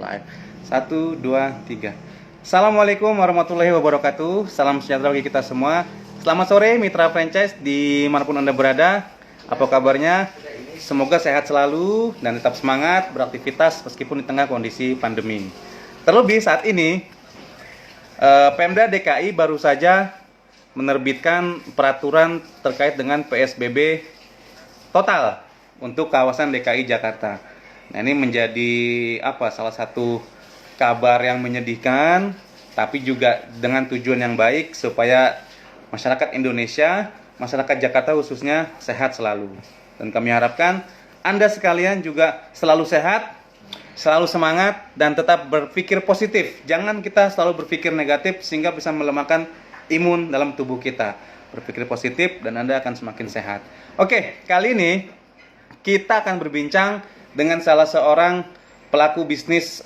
Live. Satu, dua, tiga. Assalamualaikum warahmatullahi wabarakatuh. Salam sejahtera bagi kita semua. Selamat sore mitra franchise dimanapun Anda berada. Apa kabarnya? Semoga sehat selalu dan tetap semangat beraktivitas meskipun di tengah kondisi pandemi. Terlebih saat ini, Pemda DKI baru saja menerbitkan peraturan terkait dengan PSBB total untuk kawasan DKI Jakarta. Nah, ini menjadi salah satu kabar yang menyedihkan, tapi juga dengan tujuan yang baik supaya masyarakat Indonesia, masyarakat Jakarta khususnya sehat selalu. Dan kami harapkan Anda sekalian juga selalu sehat, selalu semangat, dan tetap berpikir positif. Jangan kita selalu berpikir negatif sehingga bisa melemahkan imun dalam tubuh kita. Berpikir positif dan Anda akan semakin sehat. Oke, kali ini kita akan berbincang dengan salah seorang pelaku bisnis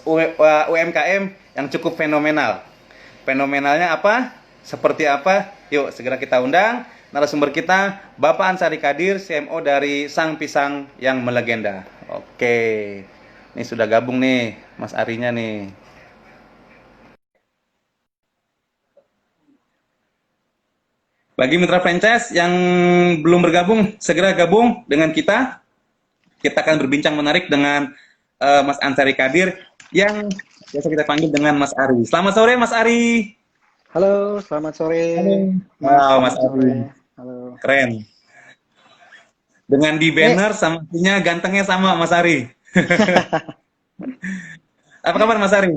UMKM yang cukup fenomenal. Fenomenalnya apa? Seperti apa? Yuk segera kita undang narasumber kita, Bapak Ansari Kadir, CMO dari Sang Pisang yang melegenda. Oke, ini sudah gabung nih Mas Arinya nih. Bagi mitra franchise yang belum bergabung, segera gabung dengan kita. Kita akan berbincang menarik dengan Mas Ansari Kadir yang biasa kita panggil dengan Mas Ari. Selamat sore Mas Ari. Halo, selamat sore. Halo. Mas, Wow, Mas selamat Ari. sore. Halo. Keren. Dengan di banner sama punya gantengnya sama Mas Ari. Apa kabar Mas Ari?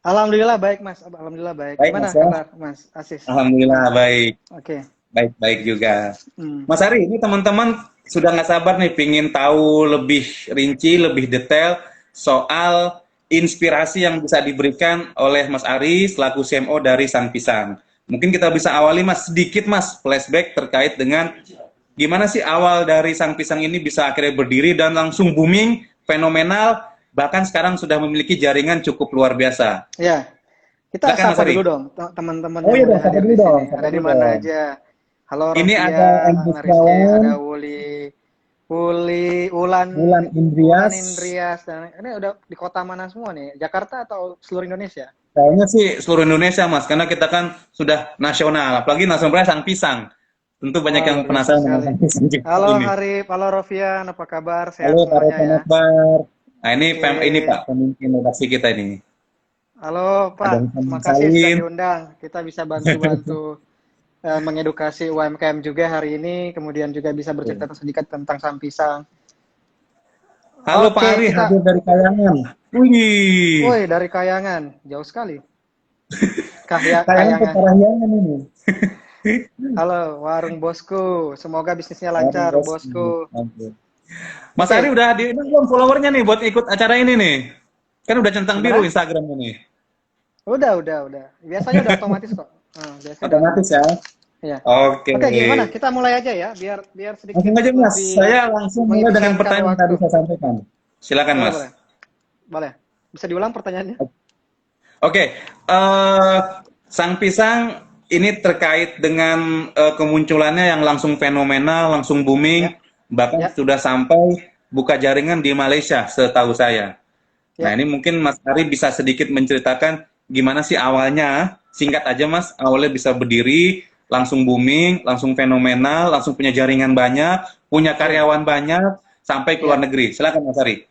Alhamdulillah baik, Mas. Alhamdulillah baik. Baik Gimana Mas ya? kabar, Mas Asis? Alhamdulillah baik. Oke. Baik-baik juga. Hmm. Mas Ari, ini teman-teman sudah nggak sabar nih pingin tahu lebih rinci, lebih detail soal inspirasi yang bisa diberikan oleh Mas Ari selaku CMO dari Sang Pisang. Mungkin kita bisa awali Mas sedikit Mas flashback terkait dengan gimana sih awal dari Sang Pisang ini bisa akhirnya berdiri dan langsung booming, fenomenal, bahkan sekarang sudah memiliki jaringan cukup luar biasa. Ya, kita Silakan Mas sapa Ari. dulu dong teman-teman Oh yang iya udah dong, sapa hadir dulu di dong, sini. sapa Ada di dulu mana dong. aja? Halo Ini Rofia, ada Agus Rizky, Kawan, ada Uli, Ulan, Wulan Ulan Indrias. Indrias, dan ini udah di kota mana semua nih? Jakarta atau seluruh Indonesia? Kayaknya sih seluruh Indonesia Mas, karena kita kan sudah nasional, apalagi nasionalnya Sang Pisang. Tentu banyak Wah, yang luar biasa penasaran dengan sekali. Sang Pisang juga Halo ini. Harif, halo Rofian, apa kabar? Sehat Halo Pak semuanya Rekan ya? Akbar. Nah Oke. ini Pak pemimpin redaksi kita ini. Halo Ada Pak, Muhammad makasih sudah Salim. diundang. Kita bisa bantu-bantu mengedukasi UMKM juga hari ini, kemudian juga bisa bercerita sedikit tentang Sampisang. Halo Pak Oke, Ari, kita, hadir dari Kayangan. Wih, woi dari Kayangan, jauh sekali. Kayangan ke Kayangan. Parahyangan ini. Halo, warung bosku. Semoga bisnisnya Waduh, lancar, bos. bosku. Oke. Mas Ari Oke, udah diundang belum followernya nih buat ikut acara ini nih? Kan udah centang biru gimana? Instagram ini. Udah. Biasanya udah otomatis kok. Biasanya udah Otomatis otomatis. ya. Iya. Oke. Oke, gimana? Kita mulai aja ya, biar Langsung sedikit aja Mas, lebih saya langsung mulai dengan mengefisienkan pertanyaan yang tadi waktu. saya sampaikan. Silakan Boleh, Mas. boleh. Boleh. Bisa diulang pertanyaannya? Oke, Sang Pisang ini terkait dengan kemunculannya yang langsung fenomenal, langsung booming, Ya, bahkan ya, sudah sampai buka jaringan di Malaysia setahu saya. Nah, ya. ini mungkin Mas Ari bisa sedikit menceritakan gimana sih awalnya, singkat aja Mas, awalnya bisa berdiri, langsung booming, langsung fenomenal, langsung punya jaringan banyak, punya Oke. karyawan banyak, sampai ke luar Ya. negeri. Silakan Mas Ari.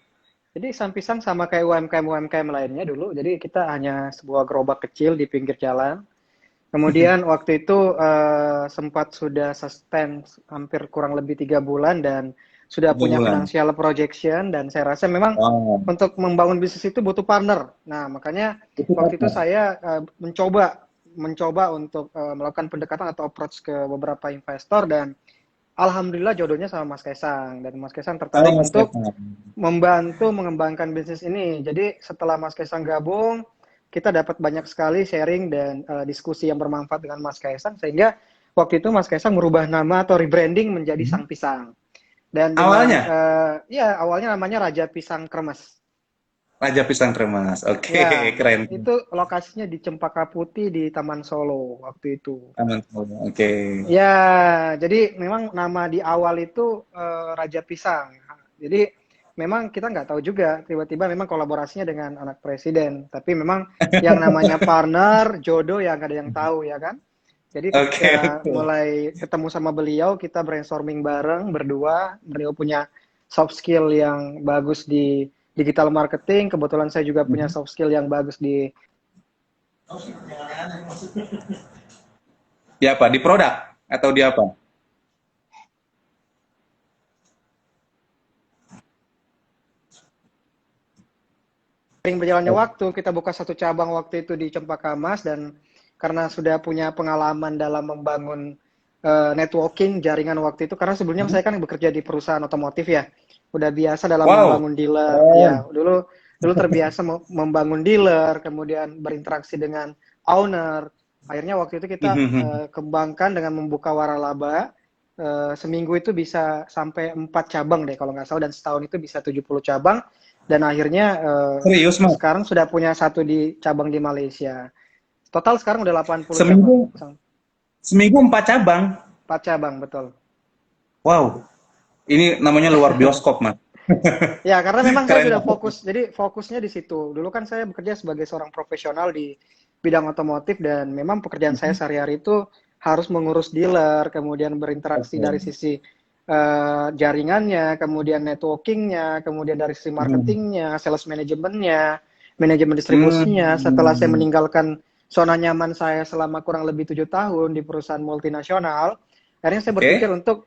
Jadi Sampisang sama kayak UMKM-UMKM lainnya dulu. Jadi kita hanya sebuah gerobak kecil di pinggir jalan. Kemudian waktu itu sempat sudah sustain hampir kurang lebih 3 bulan dan sudah 3 punya bulan. financial projection dan saya rasa memang Wow, untuk membangun bisnis itu butuh partner. Nah, makanya itu waktu itu partner. saya mencoba untuk melakukan pendekatan atau approach ke beberapa investor dan alhamdulillah jodohnya sama Mas Kaisang dan Mas Kaisang Halo tertarik Mas untuk Kaisang. membantu mengembangkan bisnis ini. Jadi setelah Mas Kaisang gabung, kita dapat banyak sekali sharing dan diskusi yang bermanfaat dengan Mas Kaisang sehingga waktu itu Mas Kaisang merubah nama atau rebranding menjadi Sang Pisang. Dan dengan Awalnya ya awalnya namanya Raja Pisang Kremes. Raja Pisang Kremas. Oke, Ya, keren. itu lokasinya di Cempaka Putih di Taman Solo waktu itu. Aman. Oke. Ya, jadi memang nama di awal itu Raja Pisang. Jadi memang kita nggak tahu juga, tiba-tiba memang kolaborasinya dengan anak presiden. Tapi memang yang namanya partner, jodoh ya nggak ada yang tahu ya kan. Jadi Oke, ketika betul. mulai ketemu sama beliau, kita brainstorming bareng berdua. Beliau punya soft skill yang bagus di digital marketing. Kebetulan saya juga punya soft skill yang bagus di Di apa? Di produk atau di apa? sering berjalannya Oh. waktu. Kita buka satu cabang waktu itu di Cempaka Mas dan karena sudah punya pengalaman dalam membangun networking jaringan waktu itu, karena sebelumnya saya kan bekerja di perusahaan otomotif ya, udah biasa dalam Wow, membangun dealer ya, keren. dulu dulu terbiasa membangun dealer, kemudian berinteraksi dengan owner. Akhirnya waktu itu kita kembangkan dengan membuka waralaba. Seminggu itu bisa sampai 4 cabang deh kalau nggak salah, dan setahun itu bisa 70 cabang, dan akhirnya Serius, Mas? sekarang sudah punya satu di cabang di Malaysia. Total sekarang udah 80 cabang. Seminggu, seminggu 4 cabang. 4 cabang, betul. Wow, ini namanya luar bioskop, Mas. Ya, karena memang saya Keren sudah banget. fokus, jadi fokusnya di situ. Dulu kan saya bekerja sebagai seorang profesional di bidang otomotif, dan memang pekerjaan saya sehari-hari itu harus mengurus dealer, kemudian berinteraksi dari Oke. sisi jaringannya, kemudian networkingnya, kemudian dari sisi marketingnya, sales manajemennya, manajemen distribusinya. Setelah saya Hmm. meninggalkan zona nyaman saya selama kurang lebih 7 tahun di perusahaan multinasional, akhirnya saya berpikir Oke. untuk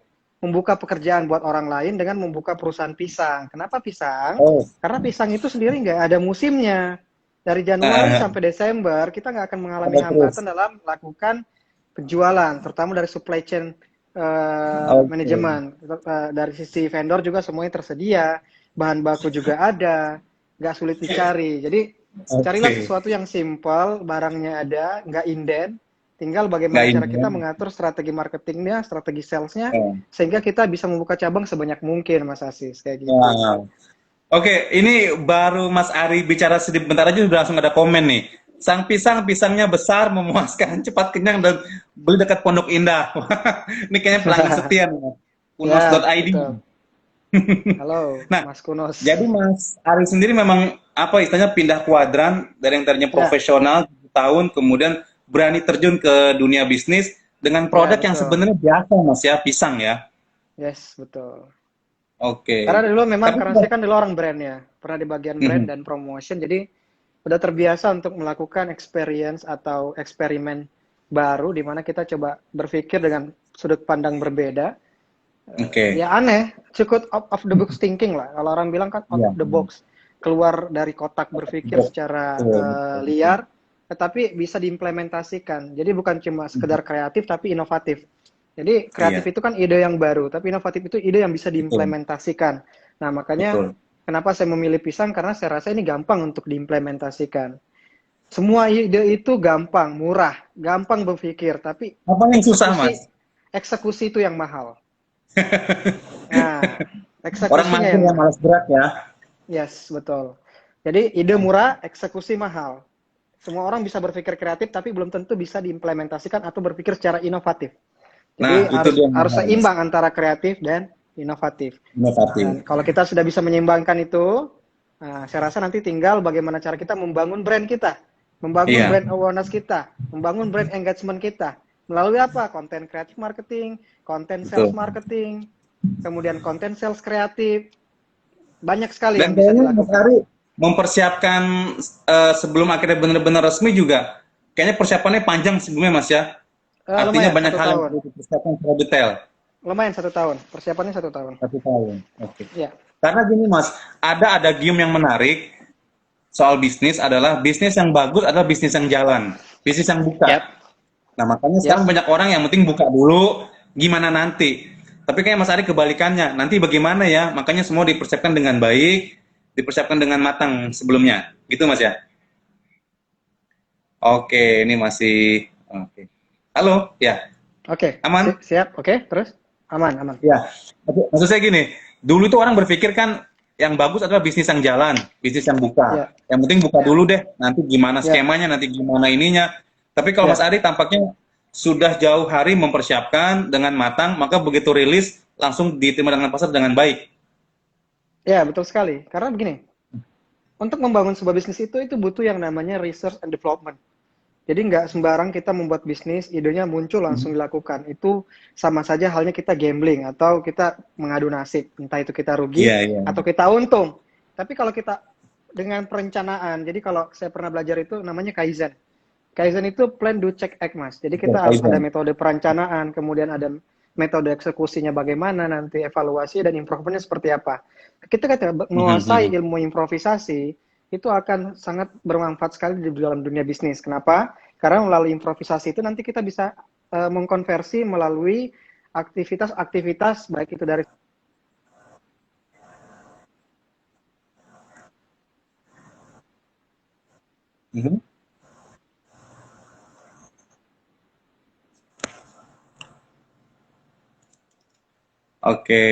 membuka pekerjaan buat orang lain dengan membuka perusahaan pisang. Kenapa pisang? Oh. Karena pisang itu sendiri nggak ada musimnya. Dari Januari Ah, sampai Desember, kita nggak akan mengalami ada terus. hambatan dalam melakukan penjualan, terutama dari supply chain Oke. manajemen. Dari sisi vendor juga semuanya tersedia, bahan baku juga ada, nggak sulit dicari. Jadi carilah Oke. sesuatu yang simple, barangnya ada, nggak inden, tinggal Nggak bagaimana ini cara ya. kita mengatur strategi marketingnya, strategi salesnya, Oh. sehingga kita bisa membuka cabang sebanyak mungkin, Mas Asis, kayak gitu. Wow. Oke, ini baru Mas Ari bicara sedikit bentar aja udah langsung ada komen nih. Sang pisang, pisangnya besar, memuaskan, cepat kenyang, dan beli dekat Pondok Indah. Ini kayaknya pelanggan setia nih, Ya, unos.id. betul. Halo, Nah, Mas Kunos. jadi Mas Ari sendiri memang apa istilahnya pindah kuadran dari yang tadinya Ya, profesional 7 tahun, kemudian berani terjun ke dunia bisnis dengan ya, produk yang betul. sebenarnya biasa Mas ya, pisang ya. Yes, betul. Karena Oke. dulu memang, Tapi karena saya kan dulu orang brand ya, pernah di bagian brand Mhm. dan promotion, jadi udah terbiasa untuk melakukan experience atau eksperimen baru, di mana kita coba berpikir dengan sudut pandang berbeda. Oke. Ya aneh, cukup out of the box thinking lah. Kalau orang bilang kan out Iya. of the box, keluar dari kotak berpikir secara Betul, betul, betul. liar, tetapi bisa diimplementasikan. Jadi bukan cuma sekedar kreatif, tapi inovatif. Jadi kreatif Iya, itu kan ide yang baru, tapi inovatif itu ide yang bisa betul, diimplementasikan. Nah, makanya betul. kenapa saya memilih pisang, karena saya rasa ini gampang untuk diimplementasikan. Semua ide itu gampang, murah, gampang berpikir, tapi Apa yang susah, Mas? eksekusi itu yang mahal. Nah, Orang eksekusinya mangkir yang yang mahal. malas gerak ya. Yes, betul. Jadi ide murah, eksekusi mahal. Semua orang bisa berpikir kreatif, tapi belum tentu bisa diimplementasikan atau berpikir secara inovatif. Nah, Jadi itu harus dia yang harus mahal, Mas. seimbang antara kreatif dan inovatif. Inovatif. Dan kalau kita sudah bisa menyeimbangkan itu, nah, saya rasa nanti tinggal bagaimana cara kita membangun brand kita, membangun Iya, brand awareness kita, membangun brand engagement kita. Melalui apa? Konten kreatif marketing, konten sales betul. marketing, kemudian konten sales kreatif. Banyak sekali Dan yang bisa kayaknya Mas dilakukan. Ari mempersiapkan sebelum akhirnya benar-benar resmi juga, kayaknya persiapannya panjang sebelumnya, Mas ya. Artinya Lumayan, banyak satu hal yang tahun. perlu dipersiapkan secara detail. Lumayan 1 tahun. Persiapannya 1 tahun. 1 tahun. Oke. Ya, Karena gini, Mas, ada adagium yang menarik soal bisnis adalah bisnis yang bagus adalah bisnis yang jalan, bisnis yang buka. yep, Nah, makanya sekarang yes. banyak orang yang penting buka dulu, gimana nanti. Tapi kayak Mas Ari kebalikannya, nanti bagaimana ya? Makanya semua dipersiapkan dengan baik, dipersiapkan dengan matang sebelumnya. Gitu Mas ya? Oke, ini masih... Oke. Halo, ya, Oke, aman? siap. Oke, terus? Aman, aman. Ya, maksud saya gini, dulu itu orang berpikir kan yang bagus adalah bisnis yang jalan, bisnis yang buka. Ya, Yang penting buka dulu deh, nanti gimana ya, skemanya, nanti gimana ininya. Tapi kalau Mas ya. Ari tampaknya sudah jauh hari mempersiapkan dengan matang, maka begitu rilis langsung diterima dengan pasar dengan baik. Ya, betul sekali. Karena begini, untuk membangun sebuah bisnis itu butuh yang namanya research and development. Jadi nggak sembarang kita membuat bisnis, idenya muncul langsung dilakukan. Itu sama saja halnya kita gambling atau kita mengadu nasib. Entah itu kita Iya, rugi iya. atau kita untung. Tapi kalau kita dengan perencanaan, jadi kalau saya pernah belajar itu namanya Kaizen. Kaizen itu plan, do, check, act, Mas. Jadi Oke, kita harus ada Kaizen. metode perencanaan, kemudian ada metode eksekusinya bagaimana, nanti evaluasi dan improvementnya seperti apa. Kita menguasai ilmu improvisasi, itu akan sangat bermanfaat sekali di dalam dunia bisnis. Kenapa? Karena melalui improvisasi itu nanti kita bisa mengkonversi melalui aktivitas-aktivitas baik itu dari Mhm. Oke.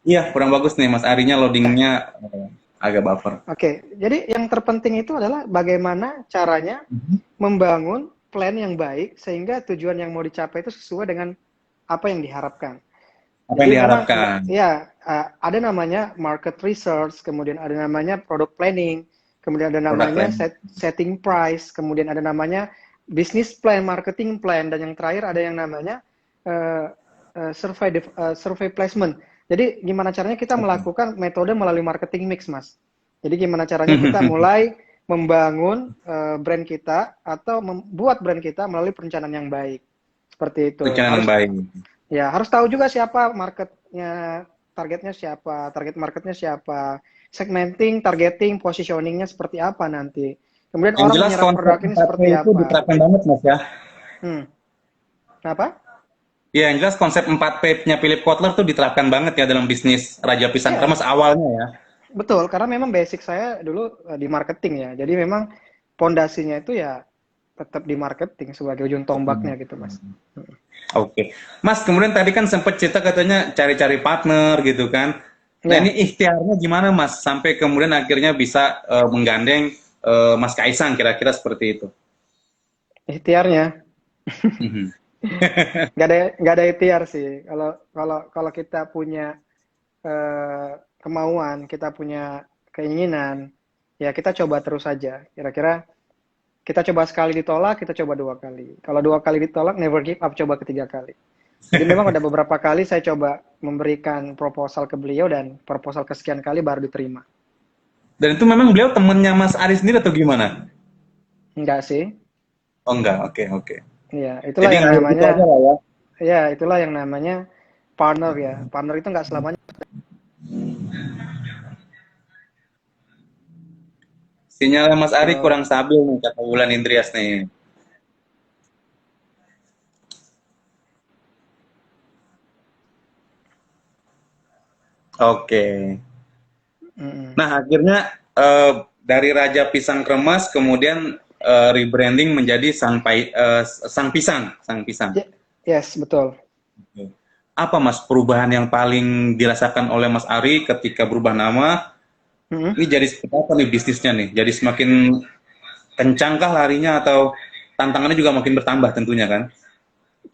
Iya, kurang bagus nih Mas Arinya loadingnya agak buffer. Oke, jadi yang terpenting itu adalah bagaimana caranya Mhm. membangun plan yang baik sehingga tujuan yang mau dicapai itu sesuai dengan apa yang diharapkan. Apa yang Jadi memang diharapkan? ya ada namanya market research, kemudian ada namanya product planning, kemudian ada Product namanya plan. setting price, kemudian ada namanya business plan, marketing plan, dan yang terakhir ada yang namanya uh, survey placement. Jadi gimana caranya kita Oke. melakukan metode melalui marketing mix, Mas. Jadi gimana caranya kita mulai membangun brand kita atau membuat brand kita melalui perencanaan yang baik. Seperti itu. Perencanaan yang Harus baik. Ya, harus tahu juga siapa marketnya, targetnya siapa, target marketnya siapa, segmenting, targeting, positioningnya seperti apa nanti. Kemudian Yang orang jelas menyerap konsep produk ini 4P seperti itu apa. diterapkan banget Mas ya. Hmm, apa? Iya, yang jelas konsep 4P-nya Philip Kotler tuh diterapkan banget ya dalam bisnis Raja Pisang Ya, Kremes awalnya ya. betul. Karena memang basic saya dulu di marketing ya. Jadi memang pondasinya itu ya tetap di marketing sebagai ujung tombaknya gitu, Mas. Oke. Mas, kemudian tadi kan sempat cerita katanya cari-cari partner gitu kan. Nah, ini Ya, ikhtiarnya gimana Mas sampai kemudian akhirnya bisa menggandeng Mas Kaisang kira-kira seperti itu. ikhtiarnya Mhm. nggak ada ikhtiar sih. Kalau kalau kalau kita punya kemauan, kita punya keinginan, ya kita coba terus saja. Kira-kira kita coba sekali ditolak, kita coba dua kali. Kalau dua kali ditolak, never give up, coba ketiga kali. Jadi memang ada beberapa kali saya coba memberikan proposal ke beliau dan proposal kesekian kali baru diterima. Dan itu memang beliau temennya Mas Ari sendiri atau gimana? Enggak sih. Oh enggak, oke oke. Ya, itulah Jadi yang ngalir gitu namanya, aja lah ya. ya itulah yang namanya partner ya. Partner itu nggak selamanya. Sinyalnya Mas Ari eh, kurang stabil nih kata Wulan Indrias nih. Oke. mm-mm. Nah, akhirnya dari Raja Pisang Kremes kemudian rebranding menjadi Sang Pisang, Sang Pisang. Yes, betul. Oke. Apa Mas perubahan yang paling dirasakan oleh Mas Ari ketika berubah nama? Mm-mm. Ini jadi seperti apa nih bisnisnya nih? Jadi semakin kencangkah larinya atau tantangannya juga makin bertambah tentunya kan?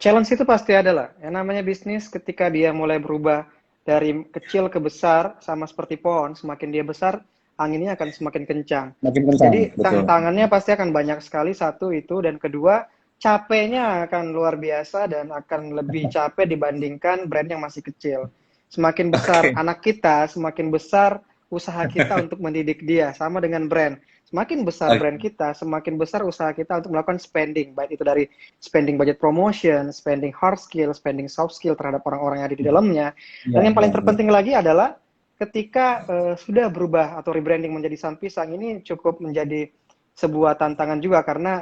Challenge itu pasti ada lah. Yang namanya bisnis ketika dia mulai berubah dari kecil ke besar, sama seperti pohon, semakin dia besar, anginnya akan semakin kencang. Makin kencang, Jadi betul. tantangannya pasti akan banyak sekali, satu itu, dan kedua, capeknya akan luar biasa dan akan lebih capek dibandingkan brand yang masih kecil. Semakin besar Oke. anak kita, semakin besar usaha kita untuk mendidik dia, sama dengan brand. Semakin besar Oke. brand kita, semakin besar usaha kita untuk melakukan spending, baik itu dari spending budget promotion, spending hard skill, spending soft skill terhadap orang-orang yang ada di dalamnya. Iya, Dan yang iya, paling iya. terpenting lagi adalah ketika sudah berubah atau rebranding menjadi Sang Pisang, ini cukup menjadi sebuah tantangan juga karena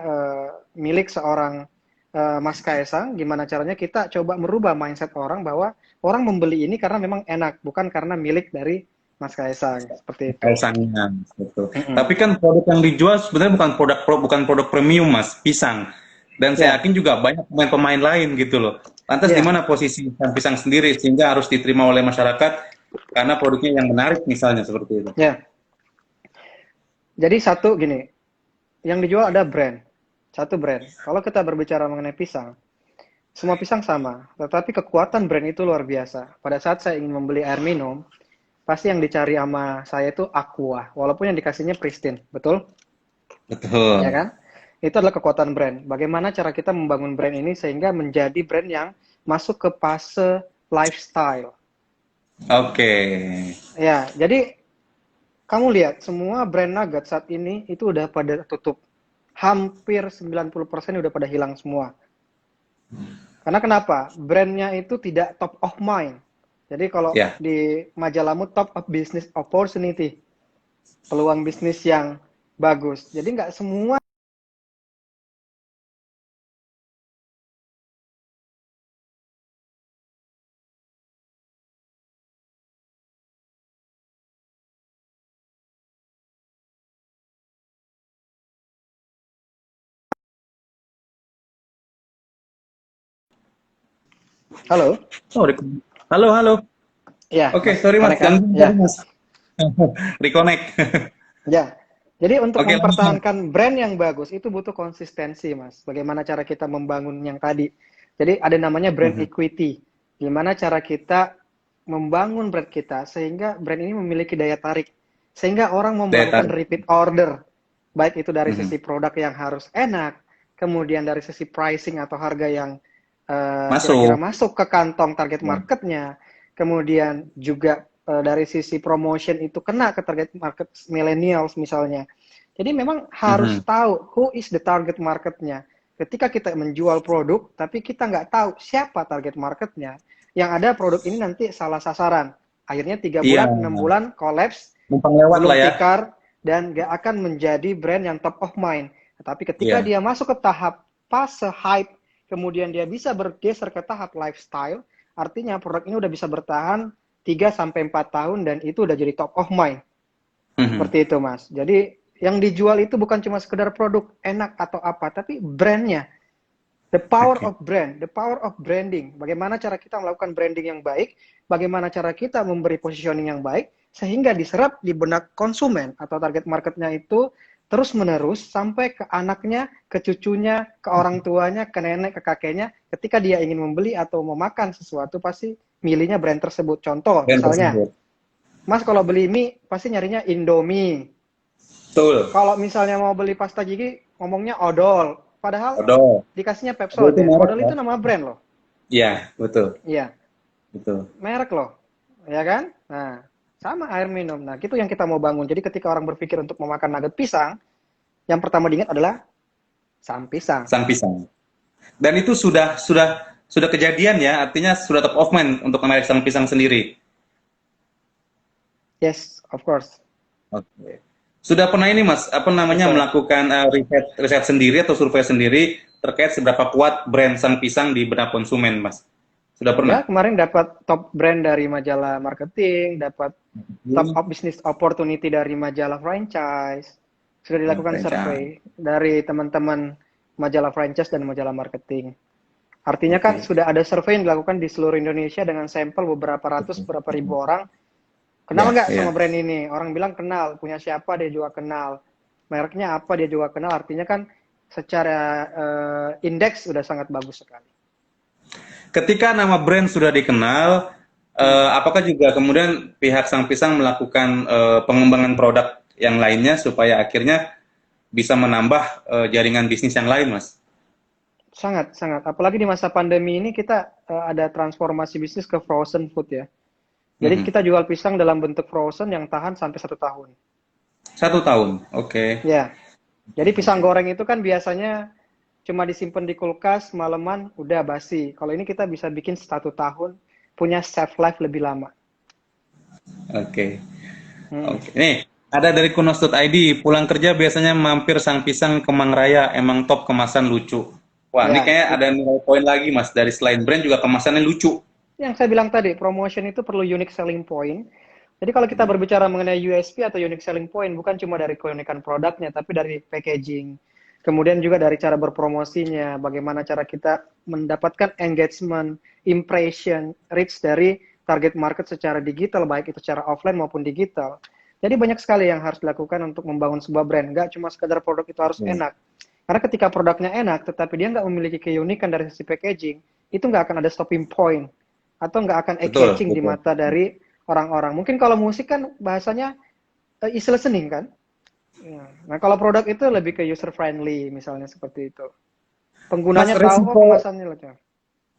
milik seorang Mas Kaisang, gimana caranya kita coba merubah mindset orang bahwa orang membeli ini karena memang enak, bukan karena milik dari Mas Kaisang, seperti itu. Pisangnya, betul. Mm-mm. Tapi kan produk yang dijual sebenarnya bukan produk premium Mas, pisang. Dan saya Ya, yakin juga banyak pemain-pemain lain gitu loh. Lantas di ya, mana posisi pisang sendiri sehingga harus diterima oleh masyarakat karena produknya yang menarik misalnya seperti itu. ya. Jadi satu gini, yang dijual ada brand. Satu brand. Kalau kita berbicara mengenai pisang, Semua pisang sama, tetapi kekuatan brand itu luar biasa. Pada saat saya ingin membeli air minum, pasti yang dicari sama saya itu Aqua, walaupun yang dikasihnya Pristine, betul? Ya Betul. kan? Itu adalah kekuatan brand. Bagaimana cara kita membangun brand ini sehingga menjadi brand yang masuk ke fase lifestyle. Oke. Ya, jadi kamu lihat semua brand nugget saat ini itu udah pada tutup. Hampir 90% udah pada hilang semua. Karena kenapa? Brandnya itu tidak top of mind. Jadi kalau Ya. di majalahmu top of business opportunity, peluang bisnis yang bagus. Jadi nggak semua. Halo? Oh, halo, halo. Ya, Oke, Mas, sorry Mas, connect kan? ganggu tadi Ya, Mas. Reconnect. ya. Jadi untuk Oke, lanjut. mempertahankan brand yang bagus itu butuh konsistensi, Mas. Bagaimana cara kita membangun yang tadi? Jadi ada namanya brand Mhm. equity. Gimana cara kita membangun brand kita sehingga brand ini memiliki daya tarik. Sehingga orang mau Daya melakukan tarik. repeat order. Baik itu dari Mhm. sisi produk yang harus enak, kemudian dari sisi pricing atau harga yang kira-kira Masuk. masuk ke kantong target Ya. marketnya, kemudian juga dari sisi promotion itu kena ke target market millennials misalnya. Jadi memang harus Mhm. tahu who is the target marketnya. Ketika kita menjual produk, tapi kita nggak tahu siapa target marketnya, yang ada produk ini nanti salah sasaran. Akhirnya 3 bulan, Iya, 6 bulan, collapse, numpang lewat lah gulung ya. tikar, dan nggak akan menjadi brand yang top of mind. Tetapi ketika Iya. dia masuk ke tahap fase hype, kemudian dia bisa bergeser ke tahap lifestyle, artinya produk ini udah bisa bertahan 3 sampai 4 tahun dan itu udah jadi top of mind. Mhm. Seperti itu, Mas. Jadi yang dijual itu bukan cuma sekedar produk enak atau apa, tapi brandnya. The power Oke. of brand, the power of branding. Bagaimana cara kita melakukan branding yang baik, bagaimana cara kita memberi positioning yang baik, sehingga diserap di benak konsumen atau target marketnya itu terus-menerus sampai ke anaknya, ke cucunya, ke orang tuanya, ke nenek, ke kakeknya. Ketika dia ingin membeli atau memakan sesuatu, pasti milihnya brand tersebut. Contoh, Brand misalnya, tersebut. Mas kalau beli mie, pasti nyarinya Indomie. Betul. Kalau misalnya mau beli pasta gigi, ngomongnya odol. Padahal Odol. dikasihnya Odol itu Pepsodent. merek Odol ya. itu nama brand loh. Iya, betul. Iya, Betul. merek loh. Ya kan? Nah, sama air minum. Nah, itu yang kita mau bangun. Jadi ketika orang berpikir untuk memakan nugget pisang, yang pertama diingat adalah saham pisang. Sang pisang. Dan itu sudah kejadian ya, artinya sudah top of mind untuk merek sang pisang sendiri. Yes, of course. Oke. Sudah pernah ini Mas, apa namanya Betul. melakukan riset riset sendiri atau survei sendiri terkait seberapa kuat brand sang pisang di benak konsumen, Mas? Sudah Udah pernah? kemarin dapat top brand dari majalah marketing, dapat top Hmm. of business opportunity dari majalah franchise. Sudah Oh, dilakukan franchise. survei dari teman-teman majalah franchise dan majalah marketing. Artinya kan Oke. sudah ada survei yang dilakukan di seluruh Indonesia dengan sampel beberapa ratus, beberapa ribu orang. Kenal Ya, nggak sama ya. brand ini? Orang bilang kenal, punya siapa dia juga kenal. Mereknya apa dia juga kenal. Artinya kan secara indeks sudah sangat bagus sekali. Ketika nama brand sudah dikenal, Hmm. apakah juga kemudian pihak sang pisang melakukan pengembangan produk yang lainnya supaya akhirnya bisa menambah jaringan bisnis yang lain, Mas? Sangat, sangat. Apalagi di masa pandemi ini kita ada transformasi bisnis ke frozen food ya. Jadi Mhm. kita jual pisang dalam bentuk frozen yang tahan sampai 1 tahun. 1 tahun, oke. Ya, jadi pisang Oke. goreng itu kan biasanya cuma disimpan di kulkas malaman udah basi. Kalau ini kita bisa bikin 1 tahun, punya shelf life lebih lama. Oke. Hmm. Oke. Nih, ada dari kunos.id, pulang kerja biasanya mampir Sang Pisang Kemang Raya, emang top kemasan lucu. Wah, ini Ya, kayaknya ada nilai poin lagi, Mas. Dari selain brand juga kemasannya lucu. yang saya bilang tadi, promotion itu perlu unique selling point. Jadi kalau kita Hmm. berbicara mengenai USP atau unique selling point, bukan cuma dari keunikan produknya, tapi dari packaging. Kemudian juga dari cara berpromosinya, bagaimana cara kita mendapatkan engagement, impression, reach dari target market secara digital, baik itu secara offline maupun digital. Jadi banyak sekali yang harus dilakukan untuk membangun sebuah brand. Nggak cuma sekedar produk itu harus Oke. enak. Karena ketika produknya enak, tetapi dia nggak memiliki keunikan dari sisi packaging, itu nggak akan ada stopping point atau nggak akan Betul, eye-catching di betul. mata dari orang-orang. Mungkin kalau musik kan bahasanya easy listening kan. Ya. Nah kalau produk itu lebih ke user friendly misalnya seperti itu. Mas, Penggunanya tahu oh risiko kemasannya loh.